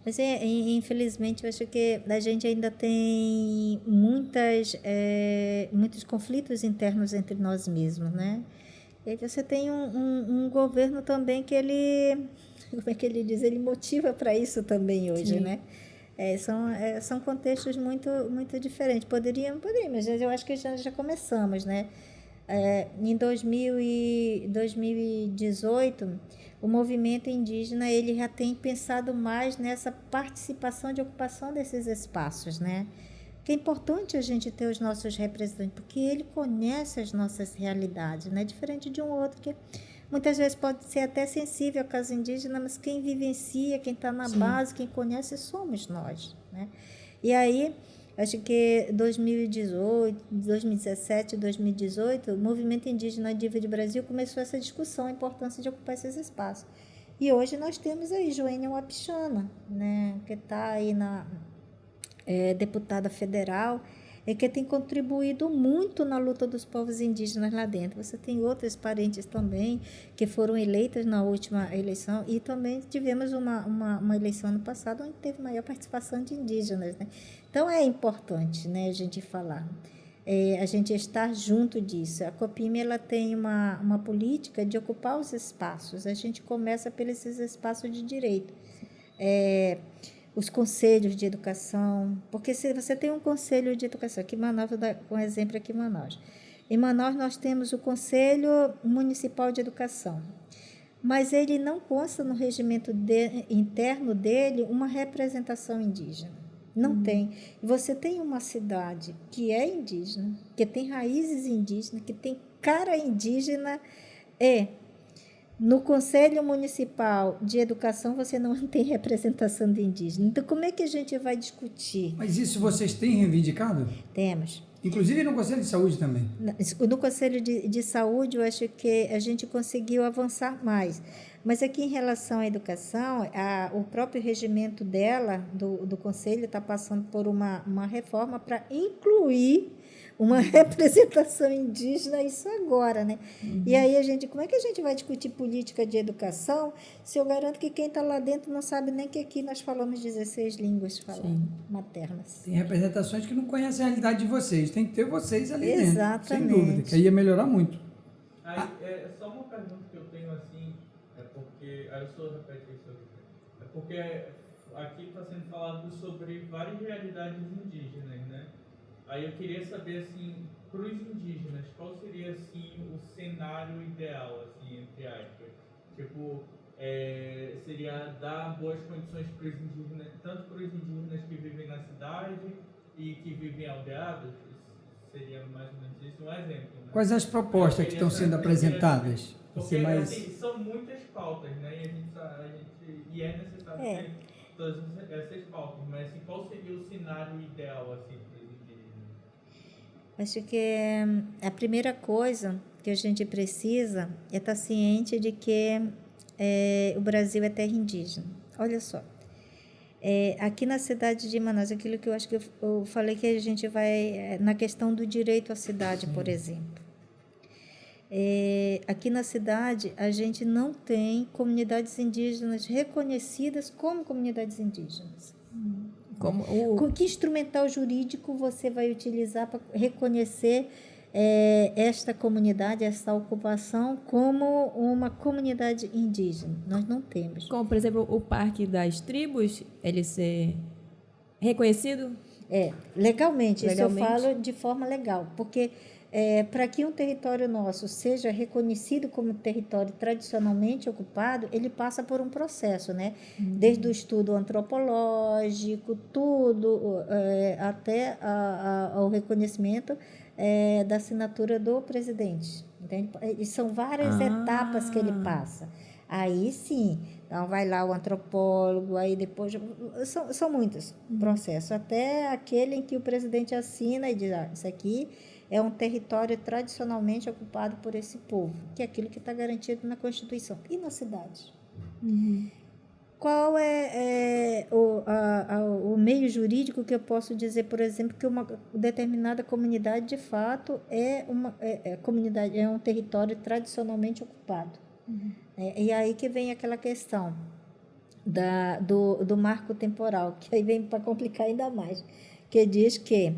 Mas, infelizmente, eu acho que a gente ainda tem muitos conflitos internos entre nós mesmos, né? E aí você tem um governo também que como é que ele diz? Ele motiva para isso também hoje, sim, né? São contextos muito, muito diferentes. Poderíamos, mas eu acho que já começamos, né? Em 2018, o movimento indígena ele já tem pensado mais nessa participação de ocupação desses espaços, né? Que é importante a gente ter os nossos representantes, porque ele conhece as nossas realidades, né? Diferente de um outro que muitas vezes pode ser até sensível ao caso indígena, mas quem vivencia, quem está na base, quem conhece, somos nós, né? E aí, acho que 2018, 2017, 2018, o movimento indígena Diva de Brasil começou essa discussão, a importância de ocupar esses espaços. E hoje nós temos aí Joênia Wapichana, né? Que está aí deputada federal, que tem contribuído muito na luta dos povos indígenas lá dentro. Você tem outros parentes também que foram eleitas na última eleição e também tivemos uma eleição no passado onde teve maior participação de indígenas, né? Então, é importante, né, a gente falar, a gente estar junto disso. A Copime ela tem uma política de ocupar os espaços. A gente começa pelos espaços de direito. Os conselhos de educação, porque se você tem um conselho de educação, aqui em Manaus, vou dar um exemplo aqui em Manaus. Em Manaus nós temos o Conselho Municipal de Educação, mas ele não consta no regimento interno dele uma representação indígena. Não tem. Você tem uma cidade que é indígena, que tem raízes indígenas, que tem cara indígena, no Conselho Municipal de Educação você não tem representação de indígena. Então, como é que a gente vai discutir? Mas isso vocês têm reivindicado? Temos. Inclusive no Conselho de Saúde também. No Conselho de Saúde, eu acho que a gente conseguiu avançar mais. Mas aqui, em relação à educação, o próprio regimento dela, do Conselho, está passando por uma reforma para incluir uma representação indígena, isso agora, né? E aí, como é que a gente vai discutir política de educação se eu garanto que quem está lá dentro não sabe nem que aqui nós falamos 16 línguas maternas? Tem representações que não conhecem a realidade de vocês, tem que ter vocês ali Exatamente. dentro, sem dúvida, que aí ia melhorar muito. Aí, só uma pergunta que eu tenho assim, porque, aí eu sou repetidor, porque aqui está sendo falado sobre várias realidades indígenas, né? Aí eu queria saber, assim, para os indígenas, qual seria, assim, o cenário ideal, assim, entre aspas? Tipo, seria dar boas condições para os indígenas, tanto para os indígenas que vivem na cidade e que vivem aldeados? Seria mais ou menos isso, um exemplo, né? Quais as propostas que estão sendo apresentadas? Porque, assim, são muitas pautas, né? E é necessário ter todas essas pautas, mas, assim, qual seria o cenário ideal, assim, para os indígenas? Acho que a primeira coisa que a gente precisa é estar ciente de que o Brasil é terra indígena. Olha só, aqui na cidade de Manaus, aquilo que eu acho que eu falei que a gente vai na questão do direito à cidade, por exemplo. Aqui na cidade, a gente não tem comunidades indígenas reconhecidas como comunidades indígenas. Que instrumental jurídico você vai utilizar para reconhecer esta comunidade, esta ocupação como uma comunidade indígena? Nós não temos. Como, por exemplo, o Parque das Tribos, ele ser reconhecido? Legalmente, isso eu falo de forma legal, porque para que um território nosso seja reconhecido como território tradicionalmente ocupado, ele passa por um processo, né? Desde o estudo antropológico, tudo, até ao reconhecimento da assinatura do presidente. Entende? E são várias etapas que ele passa. Aí sim, então vai lá o antropólogo, aí depois... São muitos processos, até aquele em que o presidente assina e diz, isso aqui é um território tradicionalmente ocupado por esse povo, que é aquilo que está garantido na Constituição. E na cidade? Qual é o meio jurídico que eu posso dizer, por exemplo, que uma determinada comunidade, de fato, é um território tradicionalmente ocupado? E aí que vem aquela questão do marco temporal, que aí vem para complicar ainda mais, que diz que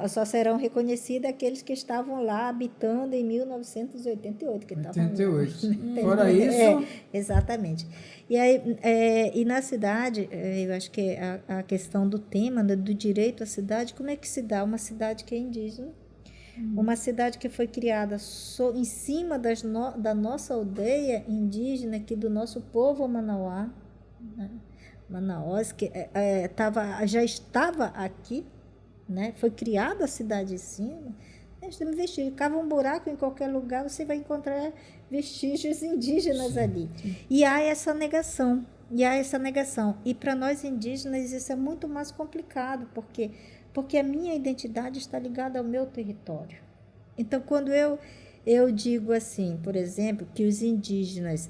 só serão reconhecidos aqueles que estavam lá habitando em 1988. 88. Fora isso... exatamente. E aí, e na cidade, eu acho que a questão do tema, do direito à cidade, como é que se dá uma cidade que é indígena? Uma cidade que foi criada em cima da nossa aldeia indígena, aqui do nosso povo Manauá, né? Manaus, que já estava aqui, né? Foi criada a cidade em cima. Nós temos vestígios. Cava um buraco em qualquer lugar, você vai encontrar vestígios indígenas ali. E há essa negação. E para nós indígenas isso é muito mais complicado, porque a minha identidade está ligada ao meu território. Então, quando eu digo assim, por exemplo, que os indígenas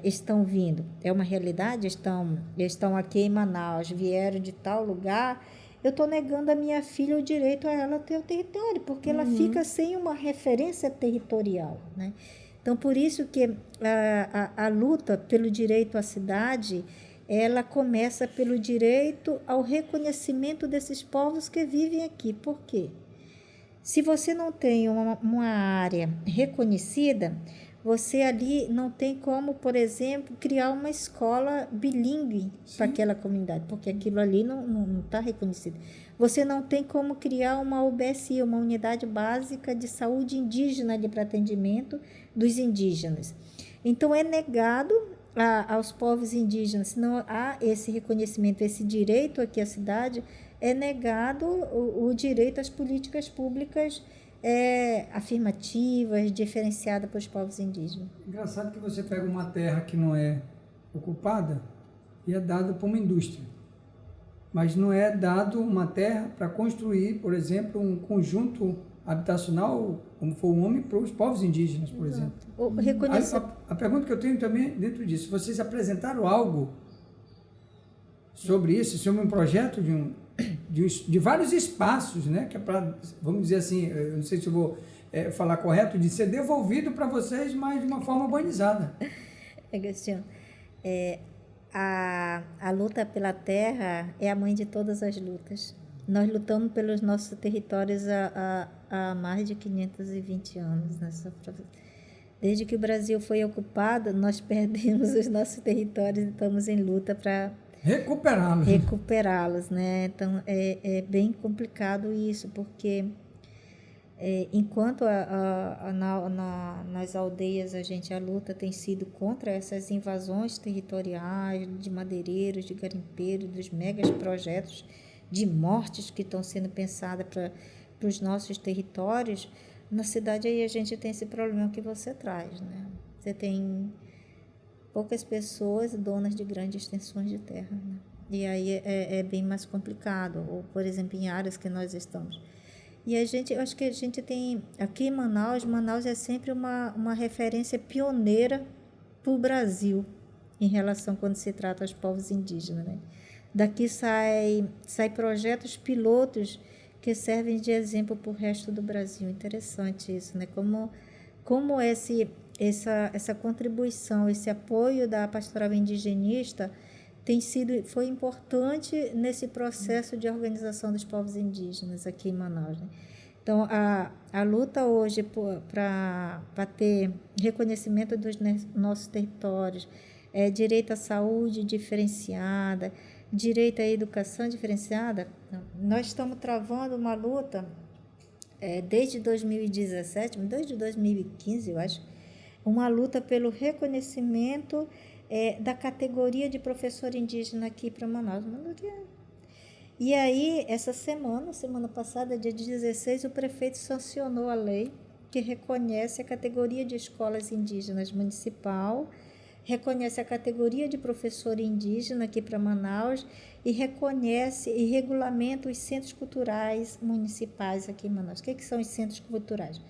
estão vindo, é uma realidade, estão aqui em Manaus, vieram de tal lugar, eu estou negando a minha filha o direito a ela ter o território, porque ela fica sem uma referência territorial, né? Então, por isso que a luta pelo direito à cidade, ela começa pelo direito ao reconhecimento desses povos que vivem aqui. Por quê? Se você não tem uma área reconhecida, você ali não tem como, por exemplo, criar uma escola bilíngue para aquela comunidade, porque aquilo ali não está reconhecido. Você não tem como criar uma UBSI, uma unidade básica de saúde indígena ali para atendimento dos indígenas. Então, é negado aos povos indígenas, se não há esse reconhecimento, esse direito aqui à cidade, é negado o direito às políticas públicas afirmativas, diferenciadas para os povos indígenas. Engraçado que você pega uma terra que não é ocupada e é dada para uma indústria, mas não é dado uma terra para construir, por exemplo, um conjunto habitacional, como foi o homem, para os povos indígenas, por exemplo. A pergunta que eu tenho também dentro disso, vocês apresentaram algo sobre isso, sobre um projeto de vários espaços, né? Que é para, vamos dizer assim, eu não sei se eu vou falar correto, de ser devolvido para vocês, mas de uma forma urbanizada. Agostinho, a luta pela terra é a mãe de todas as lutas. Nós lutamos pelos nossos territórios há mais de 520 anos. Desde que o Brasil foi ocupado, nós perdemos os nossos territórios e estamos em luta para recuperá-los, né? Então, é bem complicado isso, porque enquanto nas aldeias a luta tem sido contra essas invasões territoriais de madeireiros, de garimpeiros, dos megas projetos de mortes que estão sendo pensadas para os nossos territórios, na cidade aí a gente tem esse problema que você traz, né? Você tem poucas pessoas donas de grandes extensões de terra, né? E aí é bem mais complicado, ou por exemplo em áreas que nós estamos. E eu acho que a gente tem, aqui em Manaus é sempre uma referência pioneira para o Brasil, em relação quando se trata aos povos indígenas, né? Daqui sai projetos pilotos que servem de exemplo para o resto do Brasil. Interessante isso, né? Como essa contribuição, esse apoio da pastoral indigenista foi importante nesse processo de organização dos povos indígenas aqui em Manaus, né? Então, a luta hoje para ter reconhecimento dos nossos territórios, direito à saúde diferenciada, direito à educação diferenciada, nós estamos travando uma luta desde 2017, desde 2015, eu acho, uma luta pelo reconhecimento da categoria de professor indígena aqui para Manaus. E aí, essa semana passada, dia 16, o prefeito sancionou a lei que reconhece a categoria de escolas indígenas municipal, reconhece a categoria de professor indígena aqui para Manaus e reconhece e regulamenta os centros culturais municipais aqui em Manaus. O que são os centros culturais?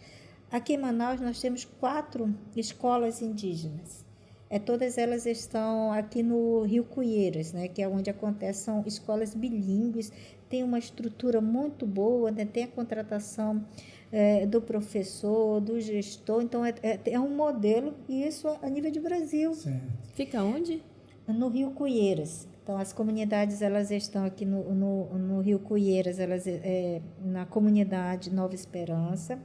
Aqui em Manaus nós temos 4 escolas indígenas. Todas elas estão aqui no Rio Cuieiras, né, que é onde são escolas bilíngues, tem uma estrutura muito boa, né, tem a contratação do professor, do gestor, então é um modelo, e isso a nível de Brasil. Certo. Fica onde? No Rio Cuieiras. Então, as comunidades elas estão aqui no Rio Cuieiras, na comunidade Nova Esperança,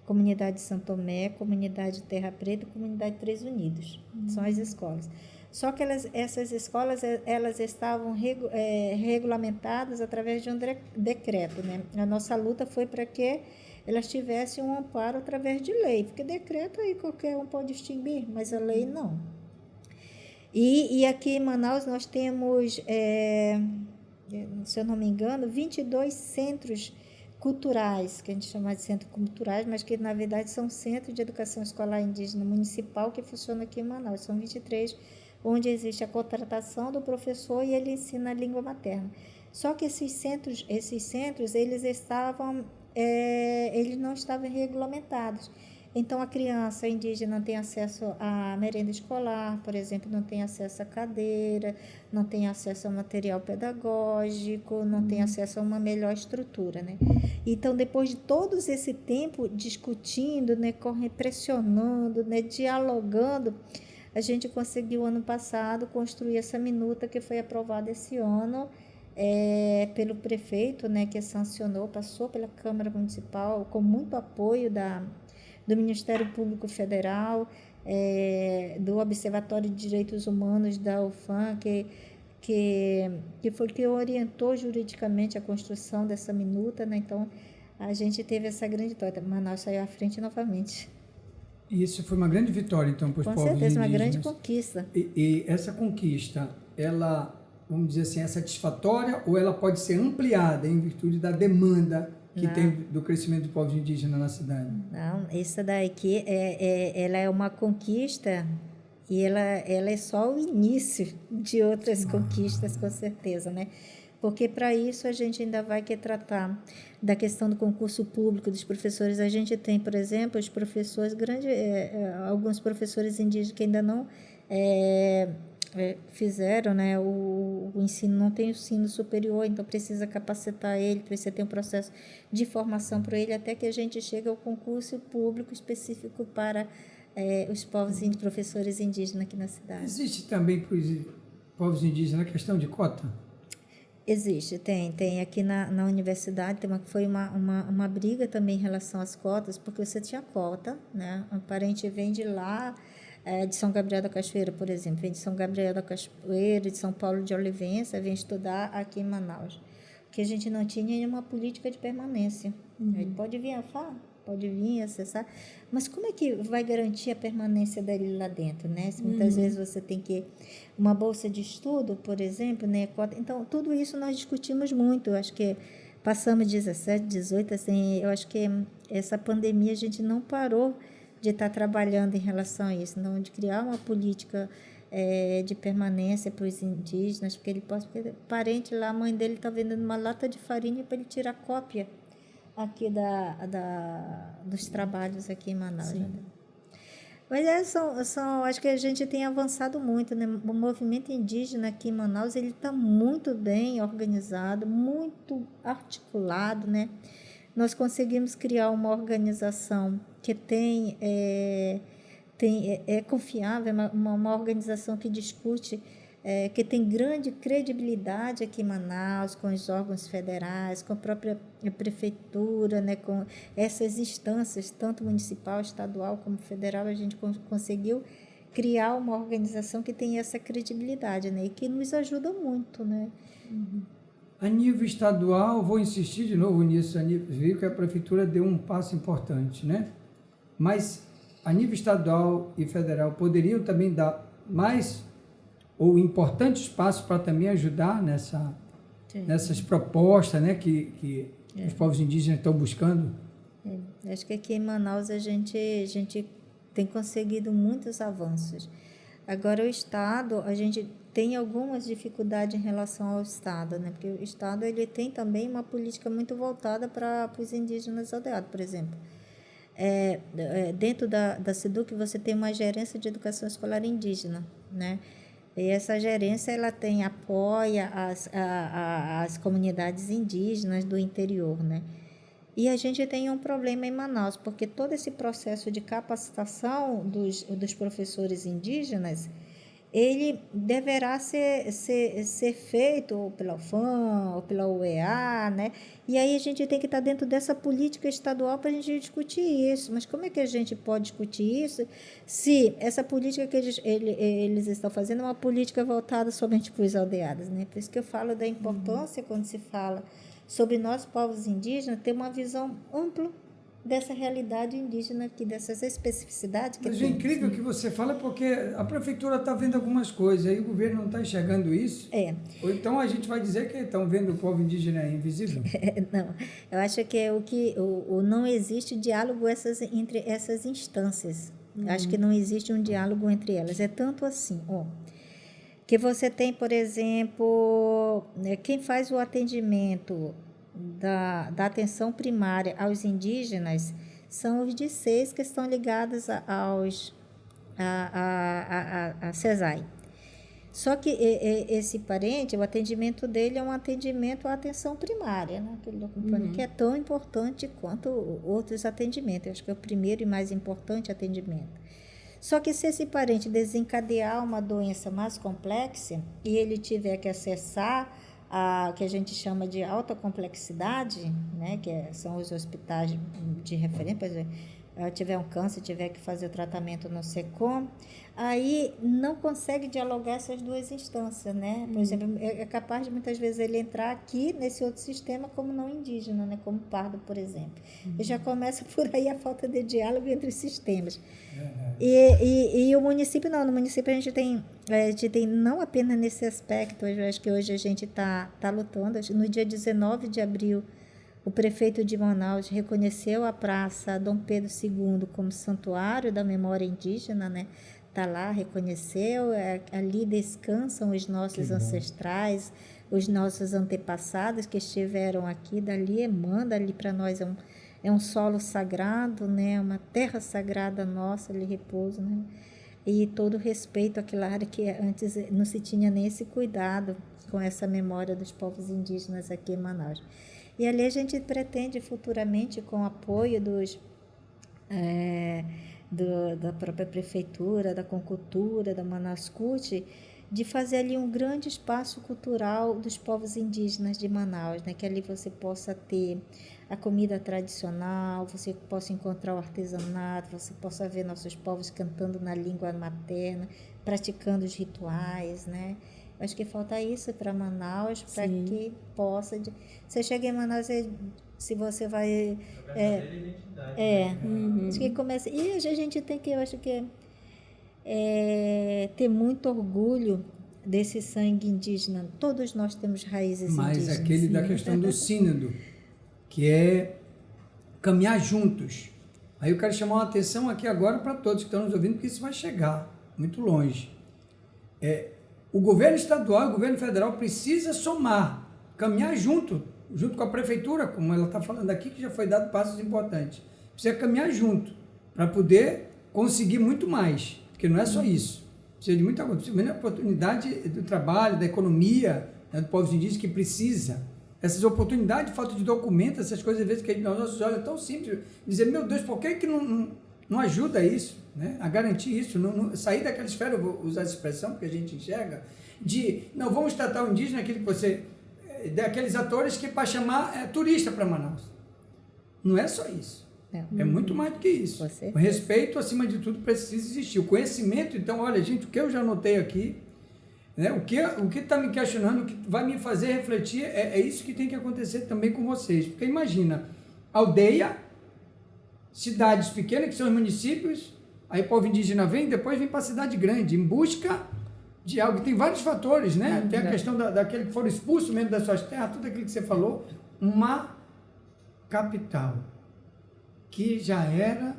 comunidade Santo Tomé, comunidade Terra Preta e comunidade Três Unidos. São as escolas. Só que essas escolas elas estavam regulamentadas através de um decreto, né? A nossa luta foi para que elas tivessem um amparo através de lei, porque decreto aí qualquer um pode extinguir, mas a lei não. E aqui em Manaus nós temos, se eu não me engano, 22 centros culturais, que a gente chama de centros culturais, mas que na verdade são centros de educação escolar indígena municipal que funcionam aqui em Manaus. São 23, onde existe a contratação do professor e ele ensina a língua materna. Só que esses centros eles não estavam regulamentados. Então, a criança indígena não tem acesso à merenda escolar, por exemplo, não tem acesso à cadeira, não tem acesso ao material pedagógico, não tem acesso a uma melhor estrutura, né? Então, depois de todo esse tempo discutindo, né, pressionando, né, dialogando, a gente conseguiu, ano passado, construir essa minuta que foi aprovada esse ano pelo prefeito, né, que sancionou, passou pela Câmara Municipal, com muito apoio do Ministério Público Federal, do Observatório de Direitos Humanos da UFAM, que foi que orientou juridicamente a construção dessa minuta, né? Então, a gente teve essa grande vitória. Manaus saiu à frente novamente. E isso foi uma grande vitória, então, para os povos indígenas. Com certeza, uma grande conquista. E essa conquista, ela, vamos dizer assim, é satisfatória ou ela pode ser ampliada em virtude da demanda que tem do crescimento dos povos indígenas na cidade? Não, essa daqui ela é uma conquista e ela é só o início de outras conquistas, com certeza, né? Porque para isso a gente ainda vai querer tratar da questão do concurso público dos professores. A gente tem, por exemplo, os professores alguns professores indígenas que ainda não fizeram, né, o ensino, não tem o ensino superior, então precisa capacitar ele, precisa ter um processo de formação para ele, até que a gente chegue ao concurso público específico para os professores indígenas aqui na cidade. Existe também para os povos indígenas a questão de cota? Existe, tem aqui na universidade, foi uma briga também em relação às cotas, porque você tinha cota, né, um parente vem de lá, de São Gabriel da Cachoeira, por exemplo, vem de São Gabriel da Cachoeira, de São Paulo de Olivença, vem estudar aqui em Manaus, que a gente não tinha nenhuma política de permanência. Ele pode vir pode vir acessar, mas como é que vai garantir a permanência dele lá dentro, né? Se muitas vezes você tem uma bolsa de estudo, por exemplo, né? Então, tudo isso nós discutimos muito, eu acho que passamos 17, 18, assim, eu acho que essa pandemia a gente não parou de estar trabalhando em relação a isso, não, de criar uma política de permanência para os indígenas, porque porque o parente lá, a mãe dele está vendendo uma lata de farinha para ele tirar cópia aqui dos trabalhos aqui em Manaus. Né? Mas acho que a gente tem avançado muito, né? O movimento indígena aqui em Manaus, ele está muito bem organizado, muito articulado, né? Nós conseguimos criar uma organização que é confiável, uma organização que discute, que tem grande credibilidade aqui em Manaus, com os órgãos federais, com a própria prefeitura, né, com essas instâncias, tanto municipal, estadual como federal, a gente conseguiu criar uma organização que tem essa credibilidade, né, e que nos ajuda muito, né. A nível estadual, vou insistir de novo nisso, viu que a prefeitura deu um passo importante, né? Mas a nível estadual e federal poderiam também dar mais ou importantes passos para também ajudar nessas propostas, né, que os povos indígenas estão buscando? Acho que aqui em Manaus a gente tem conseguido muitos avanços. Agora, o Estado, a gente tem algumas dificuldades em relação ao Estado, né? Porque o Estado ele tem também uma política muito voltada para os indígenas aldeados, por exemplo. Dentro da SEDUC você tem uma gerência de educação escolar indígena, né? E essa gerência ela apoia as comunidades indígenas do interior, né? E a gente tem um problema em Manaus, porque todo esse processo de capacitação dos professores indígenas, ele deverá ser feito ou pela UFAM ou pela UEA, né? E aí a gente tem que estar dentro dessa política estadual para a gente discutir isso. Mas como é que a gente pode discutir isso se essa política que eles estão fazendo é uma política voltada somente para os aldeados, né? Por isso que eu falo da importância, quando se fala sobre nós, povos indígenas, ter uma visão ampla, dessa realidade indígena aqui, dessas especificidades que Mas é tem. incrível que você fala porque a prefeitura está vendo algumas coisas, aí o governo não está enxergando isso. É. Ou então a gente vai dizer que estão vendo o povo indígena invisível. Não, eu acho que é o não existe diálogo entre essas instâncias. Eu acho que não existe um diálogo entre elas. É tanto assim, ó, que você tem, por exemplo, quem faz o atendimento da atenção primária aos indígenas são os DCs que estão ligados a CESAI. Só que esse parente, o atendimento dele é um atendimento à atenção primária, né? Que é tão importante quanto outros atendimentos. Eu acho que é o primeiro e mais importante atendimento. Só que se esse parente desencadear uma doença mais complexa e ele tiver que acessar a que a gente chama de alta complexidade, né? São os hospitais de referência, por exemplo, tiver um câncer, tiver que fazer o tratamento no SECOM, aí não consegue dialogar essas duas instâncias, né? Por exemplo, é capaz de muitas vezes ele entrar aqui nesse outro sistema como não indígena, né? Como pardo, por exemplo. E já começa por aí a falta de diálogo entre os sistemas. E o município não, no município a gente tem não apenas nesse aspecto, eu acho que hoje a gente está lutando, no dia 19 de abril, o prefeito de Manaus reconheceu a Praça Dom Pedro II como santuário da memória indígena, né? Está lá, reconheceu, ali descansam os nossos ancestrais, os nossos antepassados que estiveram aqui, dali emana, ali para nós é um solo sagrado, né? Uma terra sagrada nossa, ali repouso, né? E todo respeito àquela área que antes não se tinha nem esse cuidado com essa memória dos povos indígenas aqui em Manaus. E ali a gente pretende futuramente, com o apoio da própria prefeitura, da Concultura, da Manauscut, de fazer ali um grande espaço cultural dos povos indígenas de Manaus, né? Que ali você possa ter a comida tradicional, você possa encontrar o artesanato, você possa ver nossos povos cantando na língua materna, praticando os rituais, né? Acho que falta isso para Manaus, para que possa... Você chega em Manaus, se você vai... Acho que começa... E a gente tem que, eu acho que ter muito orgulho desse sangue indígena. Todos nós temos raízes indígenas. Mas aquele da questão do sínodo, que é caminhar juntos. Aí eu quero chamar uma atenção aqui agora para todos que estão nos ouvindo, porque isso vai chegar muito longe. O governo estadual e o governo federal precisa somar, caminhar junto com a prefeitura, como ela está falando aqui, que já foi dado passos importantes. Precisa caminhar junto para poder conseguir muito mais, porque não é só isso. Precisa de muita coisa, precisa de oportunidade do trabalho, da economia, né, do povo indígena que precisa. Essas oportunidades, falta de documentos, essas coisas, às vezes, que aos nossos olhos é tão simples. Dizer, meu Deus, por que não ajuda isso, né? A garantir isso, sair daquela esfera, eu vou usar essa expressão, porque a gente enxerga, não vamos tratar o indígena, aquele que você, daqueles atores que é para chamar turista para Manaus. Não é só isso. É muito mais do que isso. O respeito, acima de tudo, precisa existir. O conhecimento, então, olha, gente, o que eu já anotei aqui, né? O que está me questionando, o que vai me fazer refletir, é isso que tem que acontecer também com vocês. Porque imagina, aldeia, cidades pequenas, que são os municípios, aí o povo indígena vem, depois vem para a cidade grande, em busca de algo. Tem vários fatores, né? Tem a questão daquele que foram expulsos mesmo das suas terras, tudo aquilo que você falou, uma capital, que já era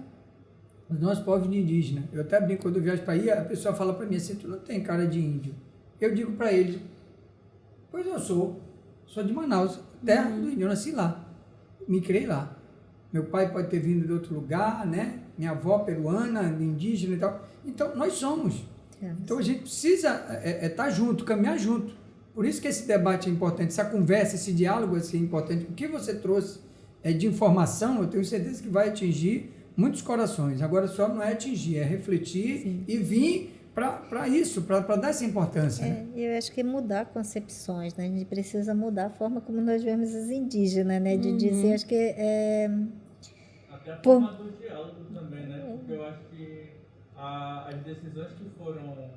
dos nossos povos indígenas. Eu até brinco, quando eu viajo para aí, a pessoa fala para mim assim, tu não tem cara de índio. Eu digo para eles, pois eu sou de Manaus, terra do índio, eu nasci lá, me criei lá. Meu pai pode ter vindo de outro lugar, né? Minha avó peruana, indígena e tal. Então, nós somos. Então, a gente precisa estar junto, caminhar junto. Por isso que esse debate é importante, essa conversa, esse diálogo é importante. O que você trouxe de informação, eu tenho certeza que vai atingir muitos corações. Agora, só não é atingir, é refletir e vir para isso, para dar essa importância. Né? Eu acho que é mudar concepções, né? A gente precisa mudar a forma como nós vemos os indígenas, né? De dizer, acho que até a forma do diálogo também, né? Porque eu acho que as decisões que foram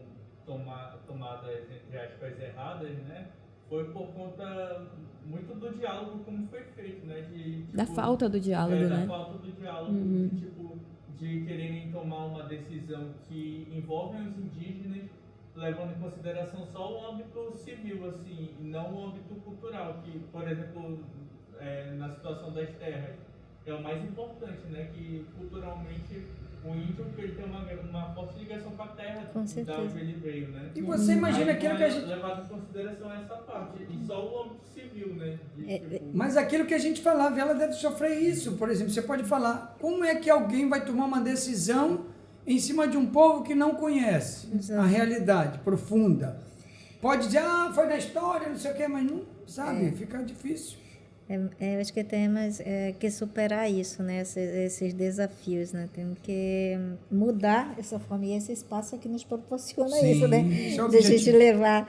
tomadas, entre aspas, erradas, né? foi por conta muito do diálogo como foi feito, né? Da falta do diálogo, né? Da falta do diálogo, de quererem tomar uma decisão que envolve os indígenas, levando em consideração só o âmbito civil, assim, e não o âmbito cultural, que, por exemplo, na situação das terras, é o mais importante, né? Que culturalmente o índio ele tem uma forte ligação com a terra da onde ele veio, né? E você imagina aquilo que a gente... levado em consideração essa parte, e só o âmbito civil, né? Mas aquilo que a gente falava, ela deve sofrer isso. Por exemplo, você pode falar, como é que alguém vai tomar uma decisão em cima de um povo que não conhece a realidade profunda? Pode dizer, foi na história, não sei o quê, mas não sabe, fica difícil. Eu acho que temos que superar isso, né? Esses desafios, né? Temos que mudar essa forma. E esse espaço aqui nos proporciona isso, né? De a gente levar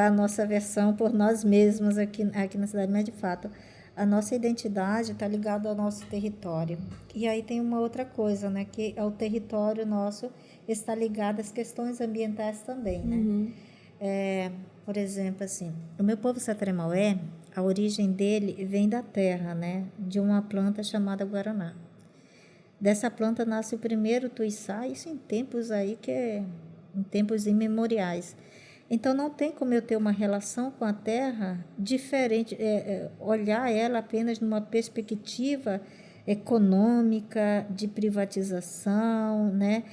a nossa versão por nós mesmos aqui na cidade. Mas, de fato, a nossa identidade está ligada ao nosso território. E aí tem uma outra coisa, né? Que o território nosso está ligado às questões ambientais também, né? Por exemplo, assim, o meu povo Sateré-Maué, a origem dele vem da terra, né? De uma planta chamada guaraná. Dessa planta nasce o primeiro tuiçá, isso em tempos aí em tempos imemoriais. Então não tem como eu ter uma relação com a terra diferente, olhar ela apenas numa perspectiva econômica, de privatização, né?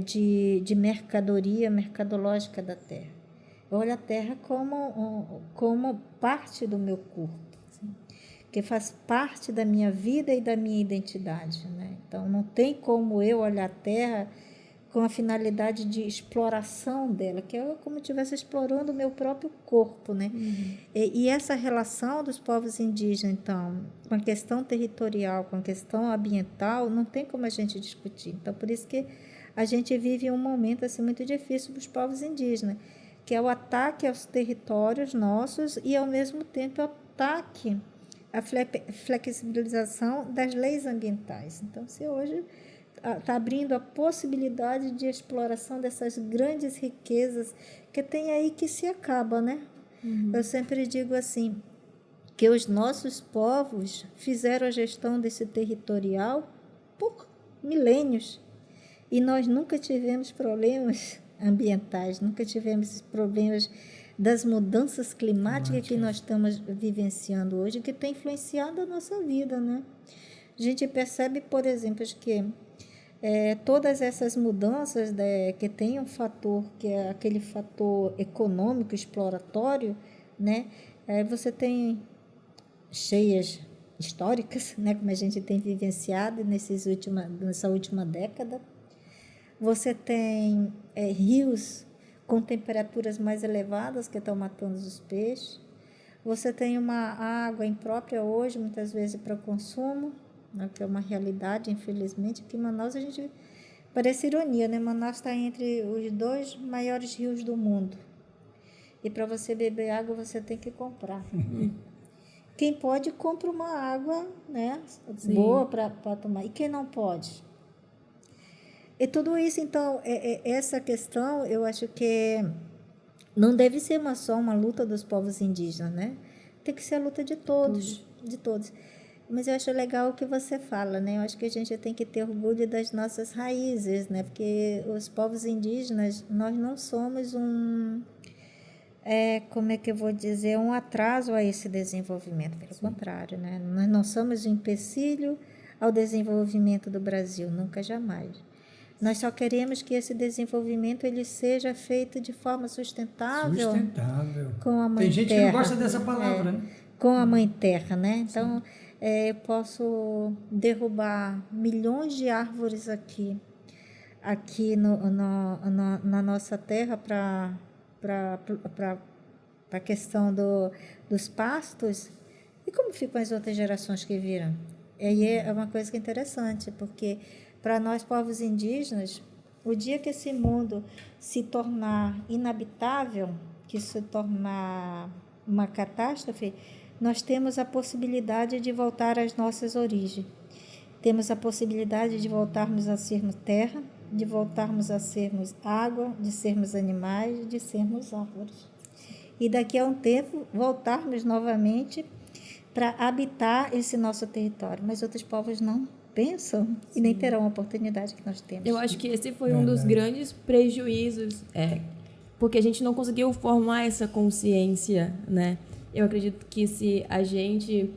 De mercadoria, mercadológica da terra. Eu olho a terra como parte do meu corpo, assim, que faz parte da minha vida e da minha identidade, né? Então, não tem como eu olhar a terra com a finalidade de exploração dela, que é como se estivesse explorando o meu próprio corpo, né? E essa relação dos povos indígenas, então, com a questão territorial, com a questão ambiental, não tem como a gente discutir. Então, por isso que a gente vive um momento assim, muito difícil para os povos indígenas, que é o ataque aos territórios nossos e, ao mesmo tempo, o ataque à flexibilização das leis ambientais. Então, se hoje está abrindo a possibilidade de exploração dessas grandes riquezas que tem aí que se acaba, né? Eu sempre digo assim, que os nossos povos fizeram a gestão desse territorial por milênios e nós nunca tivemos problemas ambientais, nunca tivemos esses problemas das mudanças climáticas que nós estamos vivenciando hoje, que tem influenciado a nossa vida, né? A gente percebe, por exemplo, que todas essas mudanças, que tem um fator, que é aquele fator econômico, exploratório, né? Você tem cheias históricas, né? Como a gente tem vivenciado nessa última década. Você tem rios com temperaturas mais elevadas que estão matando os peixes. Você tem uma água imprópria hoje, muitas vezes para consumo, né, que é uma realidade, infelizmente. Aqui em Manaus, parece ironia, né? Manaus está entre os 2 maiores rios do mundo. E para você beber água, você tem que comprar. Quem pode, compra uma água, né, boa para tomar. E quem não pode? E tudo isso, então, essa questão, eu acho que não deve ser só uma luta dos povos indígenas, né? Tem que ser a luta de todos, de todos. Mas eu acho legal o que você fala, né? Eu acho que a gente tem que ter orgulho das nossas raízes, né? Porque os povos indígenas, nós não somos como é que eu vou dizer, um atraso a esse desenvolvimento, pelo contrário, né? Nós não somos um empecilho ao desenvolvimento do Brasil, nunca, jamais. Nós só queremos que esse desenvolvimento ele seja feito de forma sustentável. Com a mãe Tem gente terra, que não gosta dessa palavra, né? Com a mãe terra, né? Então, eu posso derrubar milhões de árvores aqui na nossa terra para a questão dos pastos. E como ficam as outras gerações que viram? E aí é uma coisa que é interessante, porque para nós, povos indígenas, o dia que esse mundo se tornar inabitável, que se tornar uma catástrofe, nós temos a possibilidade de voltar às nossas origens. Temos a possibilidade de voltarmos a sermos terra, de voltarmos a sermos água, de sermos animais, de sermos árvores. e daqui a um tempo voltarmos novamente para habitar esse nosso território. Mas outros povos não pensam e nem terão a oportunidade que nós temos. Eu acho que esse foi um dos grandes prejuízos, porque a gente não conseguiu formar essa consciência, né? Eu acredito que se a gente,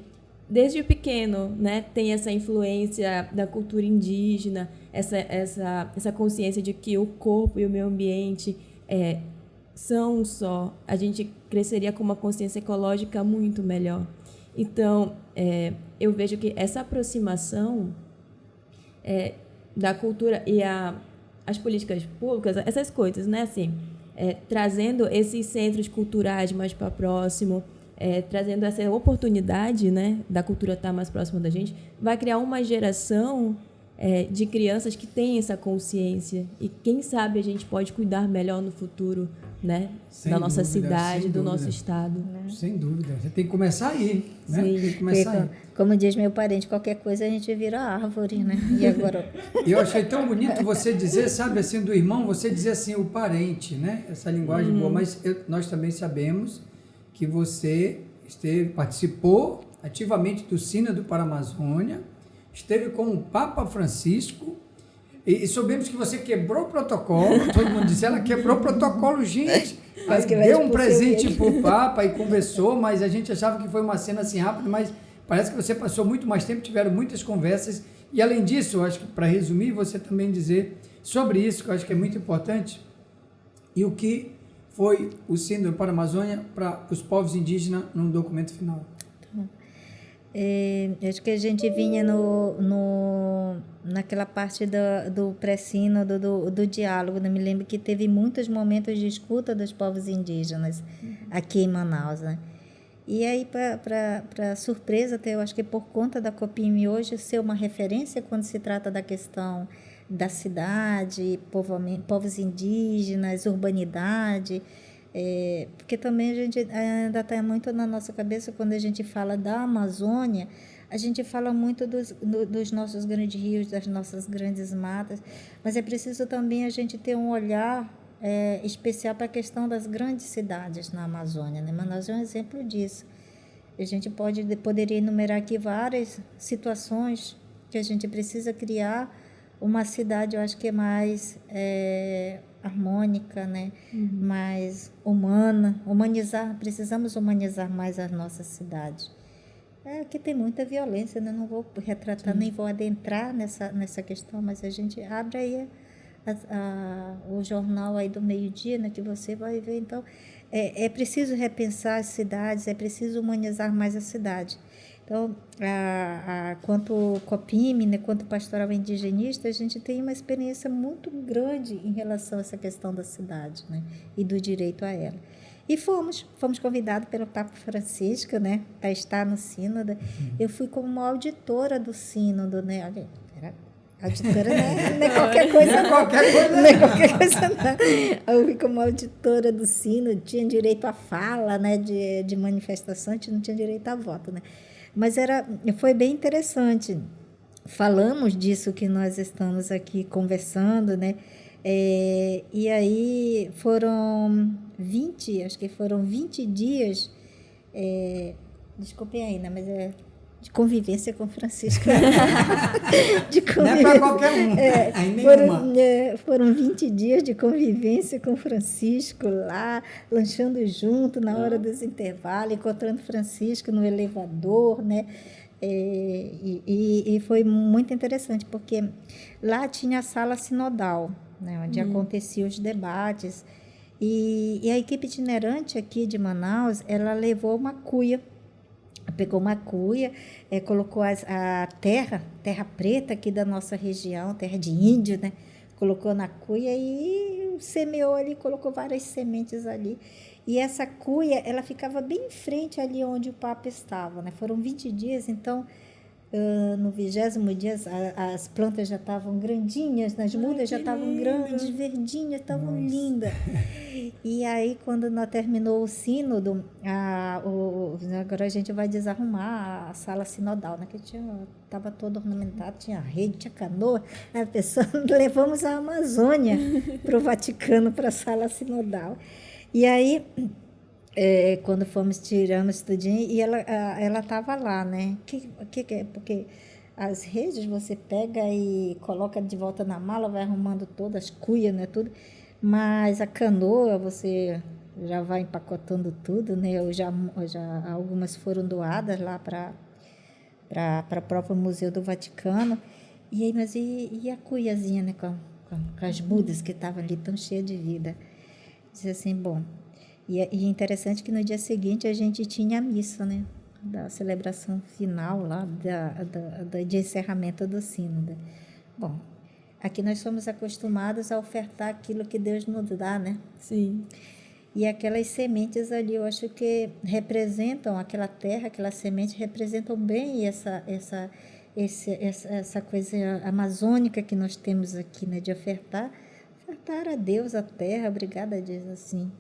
desde pequeno, né, tem essa influência da cultura indígena, essa consciência de que o corpo e o meio ambiente são um só, a gente cresceria com uma consciência ecológica muito melhor. Então, eu vejo que essa aproximação da cultura e as políticas públicas, essas coisas, né, assim, trazendo esses centros culturais mais para próximo, trazendo essa oportunidade, né, da cultura estar mais próxima da gente, vai criar uma geração de crianças que têm essa consciência e quem sabe a gente pode cuidar melhor no futuro, né, da nossa cidade, do nosso estado. Sem dúvida. Você tem que começar aí, né? Sim. Tem que começar aí. Como diz meu parente, qualquer coisa a gente vira árvore, né? E agora? Eu achei tão bonito você dizer, sabe, assim, do irmão, você dizer assim, o parente, né? Essa linguagem boa, mas nós também sabemos que você participou ativamente do Sínodo para a Amazônia, esteve com o Papa Francisco, e soubemos que você quebrou o protocolo, todo mundo disse, ela quebrou o protocolo, gente. Aí deu um presente para o Papa e conversou, mas a gente achava que foi uma cena assim rápida, mas parece que você passou muito mais tempo, tiveram muitas conversas. E além disso, eu acho que para resumir, você também dizer sobre isso, que eu acho que é muito importante, e o que foi o Sínodo para a Amazônia para os povos indígenas num documento final. Acho que a gente vinha naquela parte do pré-sínodo, do diálogo. Eu me lembro que teve muitos momentos de escuta dos povos indígenas aqui em Manaus, né? E aí, para surpresa, até eu acho que por conta da Copime hoje ser uma referência quando se trata da questão da cidade, povos indígenas, urbanidade, porque também a gente ainda está muito na nossa cabeça quando a gente fala da Amazônia, a gente fala muito dos nossos grandes rios, das nossas grandes matas, mas é preciso também a gente ter um olhar especial para a questão das grandes cidades na Amazônia, né? Manaus é um exemplo disso. A gente poderia enumerar aqui várias situações que a gente precisa criar uma cidade, eu acho que é mais harmônica, né? Mais humana, precisamos humanizar mais as nossas cidades. Aqui tem muita violência, né? Não vou retratar, nem vou adentrar nessa questão, mas a gente abre aí o jornal aí do meio-dia, né, que você vai ver. Então, é preciso repensar as cidades, é preciso humanizar mais a cidade. Então, quanto Copime, né, quanto pastoral indigenista, a gente tem uma experiência muito grande em relação a essa questão da cidade, né, e do direito a ela. E fomos convidados pelo Papa Francisco, né, para estar no Sínodo. Eu fui como auditora do Sínodo, né, olha, auditora não é qualquer coisa, não. Não é qualquer coisa, não. Eu fui como auditora do Sínodo, tinha direito à fala, né, de manifestação, a gente não tinha direito a voto, né. Mas foi bem interessante. Falamos disso que nós estamos aqui conversando, né, e aí foram 20 dias, desculpem ainda, mas de convivência com Francisco. Não é para qualquer um. Foram 20 dias de convivência com Francisco lá, lanchando junto na hora dos intervalos, encontrando Francisco no elevador, né? E foi muito interessante, porque lá tinha a sala sinodal, né, onde aconteciam os debates. E a equipe itinerante aqui de Manaus, ela levou uma cuia. Pegou uma cuia, colocou a terra preta aqui da nossa região, terra de índio, né? Colocou na cuia e semeou ali, colocou várias sementes ali. E essa cuia, ela ficava bem em frente ali onde o Papa estava, né? Foram 20 dias, então, no 20º dia, as plantas já estavam grandinhas, as mudas já estavam grandes, verdinhas, estavam lindas. E aí, quando nós terminou o sínodo, agora a gente vai desarrumar a sala sinodal, né? Que estava toda ornamentada, tinha rede, tinha canoa. A pessoa, levamos a Amazônia para o Vaticano, para a sala sinodal. E aí, quando fomos tiramos tudinho, e ela estava lá, né? Que é? Porque as redes você pega e coloca de volta na mala, vai arrumando todas as cuias, né? Tudo. Mas a canoa, você já vai empacotando tudo, né? Algumas foram doadas lá para o próprio Museu do Vaticano. E aí, mas e a cuiazinha, né? Com as mudas que estavam ali tão cheias de vida. Disse assim, bom. E interessante que no dia seguinte a gente tinha a missa, né? Da celebração final lá, de encerramento do sínodo. Bom, aqui nós somos acostumados a ofertar aquilo que Deus nos dá, né? Sim. E aquelas sementes ali, eu acho que representam aquela terra, aquelas sementes representam bem essa coisa amazônica que nós temos aqui, né? De ofertar a Deus a terra, obrigada a Deus, assim.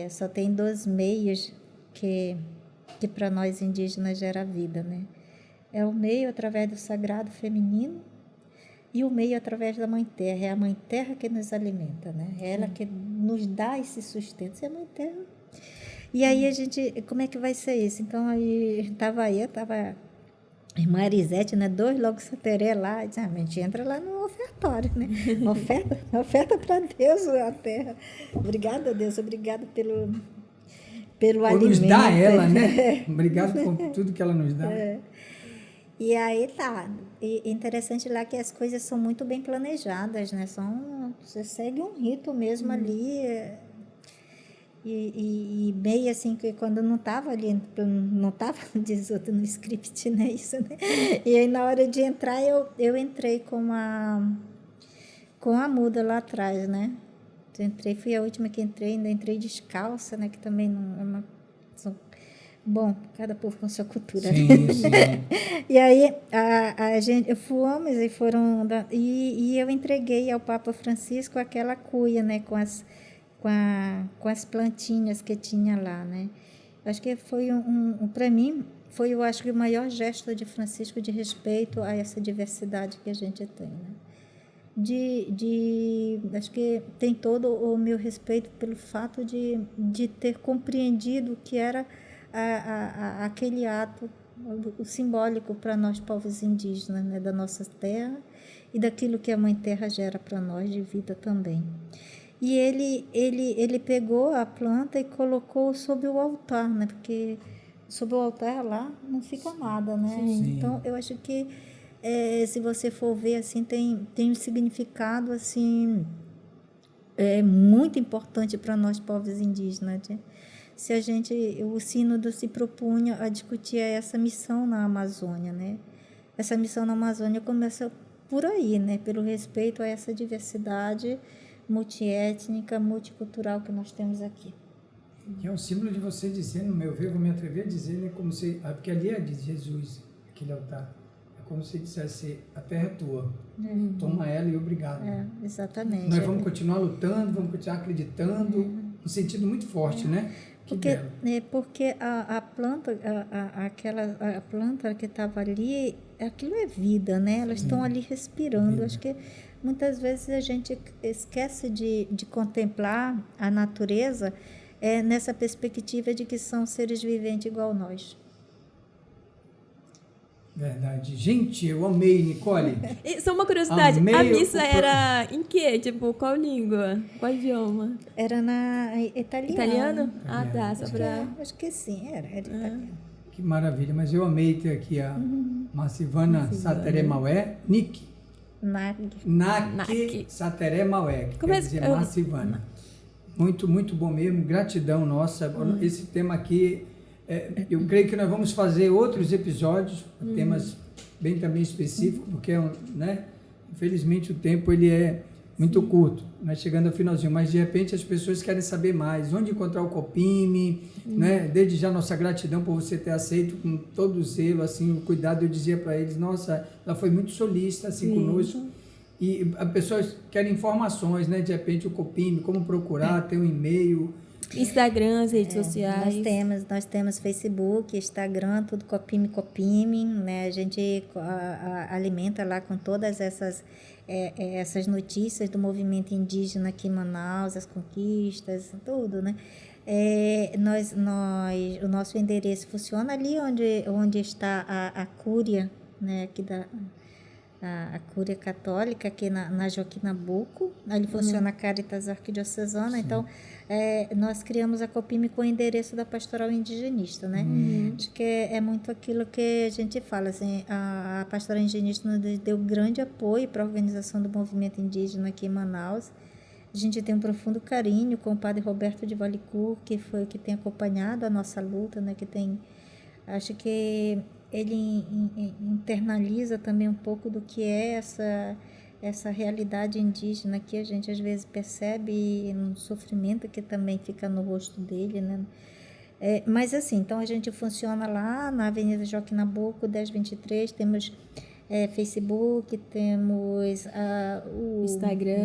Só tem 2 meios que para nós indígenas gera vida, né? É o meio através do sagrado feminino e o meio através da Mãe Terra. É a Mãe Terra que nos alimenta, né? É ela que nos dá esse sustento. É a Mãe Terra. E aí a gente, como é que vai ser isso? Então aí estava a irmã Arisete, né? 2 logo sateré lá. Disse, a gente entra lá no ofertório, né? Oferta para Deus a terra. Obrigada, Deus. Obrigada pelo alimento. Nos dá ela, né? Obrigado por tudo que ela nos dá. E aí tá. E interessante lá que as coisas são muito bem planejadas, né? Você segue um rito mesmo ali. E meio assim, que quando não estava ali, não estava, diz outro, no script, né? Isso, né? E aí na hora de entrar, eu entrei com a muda lá atrás, né? Fui a última que entrei, ainda entrei descalça, né? Que também não é uma... Bom, cada povo com sua cultura. Sim, né? sim. E aí a gente, fomos e foram... E eu entreguei ao Papa Francisco aquela cuia, né? Com as plantinhas que tinha lá, né? Acho que foi para mim, foi, eu acho que o maior gesto de Francisco de respeito a essa diversidade que a gente tem, né? Acho que tem todo o meu respeito pelo fato de ter compreendido que era aquele ato, o simbólico para nós povos indígenas, né, da nossa terra e daquilo que a Mãe Terra gera para nós de vida também. E ele pegou a planta e colocou sobre o altar, né, porque sobre o altar lá não fica nada, né? Sim. Então eu acho que se você for ver assim, tem um significado assim muito importante para nós povos indígenas, né? O sínodo se propunha a discutir essa missão na Amazônia, né? Essa missão na Amazônia começa por aí, né? Pelo respeito a essa diversidade multiétnica, multicultural que nós temos aqui. Que é um símbolo de você dizer, no meu ver, vou me atrever a dizer, né? Como se, porque ali é de Jesus, aquele altar. É como se dissesse, a terra é tua, toma ela e obrigado. Exatamente. Nós vamos continuar lutando, vamos continuar acreditando, um sentido muito forte, né? Porque a planta, aquela planta que estava ali, aquilo é vida, né? Elas estão ali respirando. Acho que muitas vezes a gente esquece de contemplar a natureza nessa perspectiva de que são seres viventes igual nós. Verdade. Gente, eu amei, Nicole. E só uma curiosidade, Amei a missa era em quê? Tipo, qual língua? Qual idioma? Era na italiano. Italiano? Ah, tá, só pra... Acho que sim, era italiano. Que maravilha, mas eu amei ter aqui a Marcivana Sateré Maué, Nick Nak Sateré Maué, que quer dizer Marcivana. Muito, muito bom mesmo, gratidão nossa. Esse tema aqui, eu creio que nós vamos fazer outros episódios, temas bem também específicos, porque né, infelizmente o tempo ele é muito curto, né, chegando ao finalzinho, mas de repente as pessoas querem saber mais, onde encontrar o Copime, né, desde já nossa gratidão por você ter aceito com todo o zelo, assim, o cuidado. Eu dizia para eles, nossa, ela foi muito solícita assim conosco, e as pessoas querem informações, né, de repente o Copime, como procurar, tem um e-mail, Instagram, as redes sociais. Nós temos Facebook, Instagram, tudo Copime, né? A gente alimenta lá com todas essas notícias do movimento indígena aqui em Manaus, as conquistas, tudo, né? O nosso endereço funciona ali onde está a Cúria, né, aqui a Cúria Católica, aqui na Joaquim Nabuco. Ali funciona a Caritas Arquidiocesana. Então, nós criamos a Copime com o endereço da Pastoral Indigenista, né? Acho que é muito aquilo que a gente fala, assim, a Pastoral Indigenista nos deu grande apoio para a organização do movimento indígena aqui em Manaus. A gente tem um profundo carinho com o padre Roberto de Valicourt, que foi o que tem acompanhado a nossa luta, né? Acho que ele internaliza também um pouco do que é essa realidade indígena que a gente às vezes percebe no sofrimento que também fica no rosto dele, né? Mas assim, então a gente funciona lá na Avenida Joaquim Nabuco, 1023, temos Facebook, temos o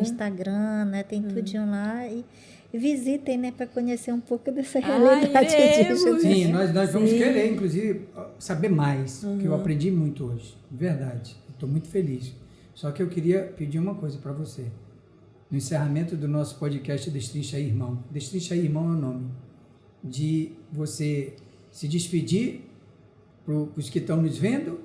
Instagram, né? Tem tudinho lá e visitem, né, para conhecer um pouco dessa realidade indígena. Sim, nós vamos querer, inclusive, saber mais, porque eu aprendi muito hoje, verdade. Estou muito feliz. Só que eu queria pedir uma coisa para você. No encerramento do nosso podcast Destrincha aí, Irmão. Destrincha aí, Irmão é o nome. De você se despedir para os que estão nos vendo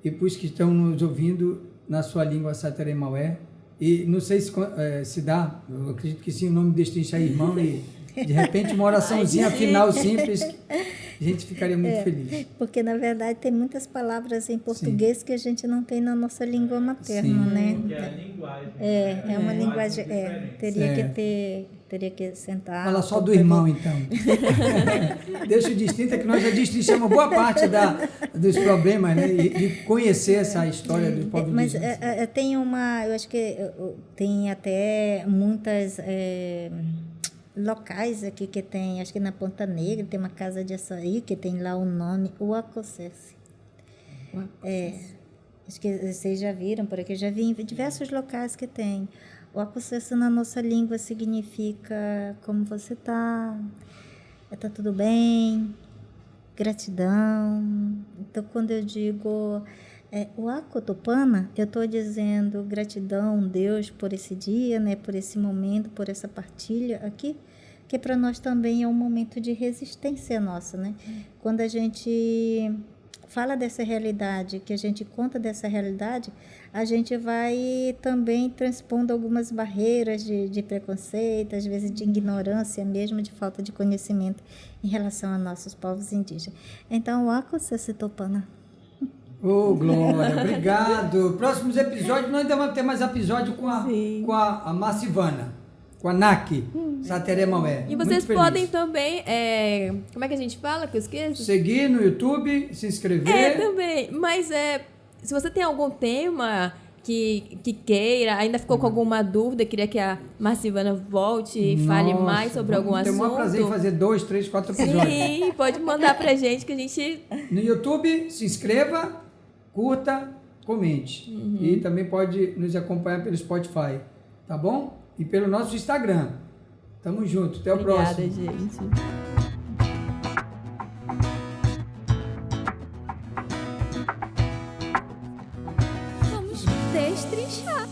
e para os que estão nos ouvindo na sua língua Sateremaué. E não sei se dá, eu acredito que sim, o nome Destrincha aí, Irmão, e de repente uma oraçãozinha final simples, a gente ficaria muito feliz. Porque, na verdade, tem muitas palavras em português que a gente não tem na nossa língua materna, né? Porque é a linguagem. É uma linguagem, teria que sentar. Fala só do irmão, então. Deixa o distinto, que nós já destrinchamos boa parte dos problemas, né? E conhecer essa história do povo indígena. Mas eu acho que tem até muitas locais aqui que tem, acho que na Ponta Negra tem uma casa de açaí que tem lá o nome Uacocesse. Acho que vocês já viram por aqui, já vi em diversos locais que tem. O Uacocesse na nossa língua significa como você está tudo bem, gratidão. Então, quando eu digo Uacotopana, eu estou dizendo gratidão, Deus, por esse dia, né, por esse momento, por essa partilha aqui, que para nós também é um momento de resistência nossa, né? Quando a gente fala dessa realidade, que a gente conta dessa realidade, a gente vai também transpondo algumas barreiras de preconceito, às vezes de ignorância mesmo, de falta de conhecimento em relação a nossos povos indígenas. Então, Uacocesse Topana. Glória, obrigado. Próximos episódios, nós ainda vamos ter mais episódio com a Marcivana, com a NAC, Sateremaué. E vocês podem também, como é que a gente fala, que eu esqueço? Seguir no YouTube, se inscrever. Também, mas se você tem algum tema que queira, ainda ficou com alguma dúvida, queria que a Marcivana volte e fale mais sobre algum assunto. Tem o maior prazer em fazer 2, 3, 4 episódios. Sim, pode mandar pra gente que a gente... No YouTube, se inscreva, curta, comente. E também pode nos acompanhar pelo Spotify, tá bom? E pelo nosso Instagram. Tamo junto, até o próximo. Obrigada, gente. Vamos destrinchar.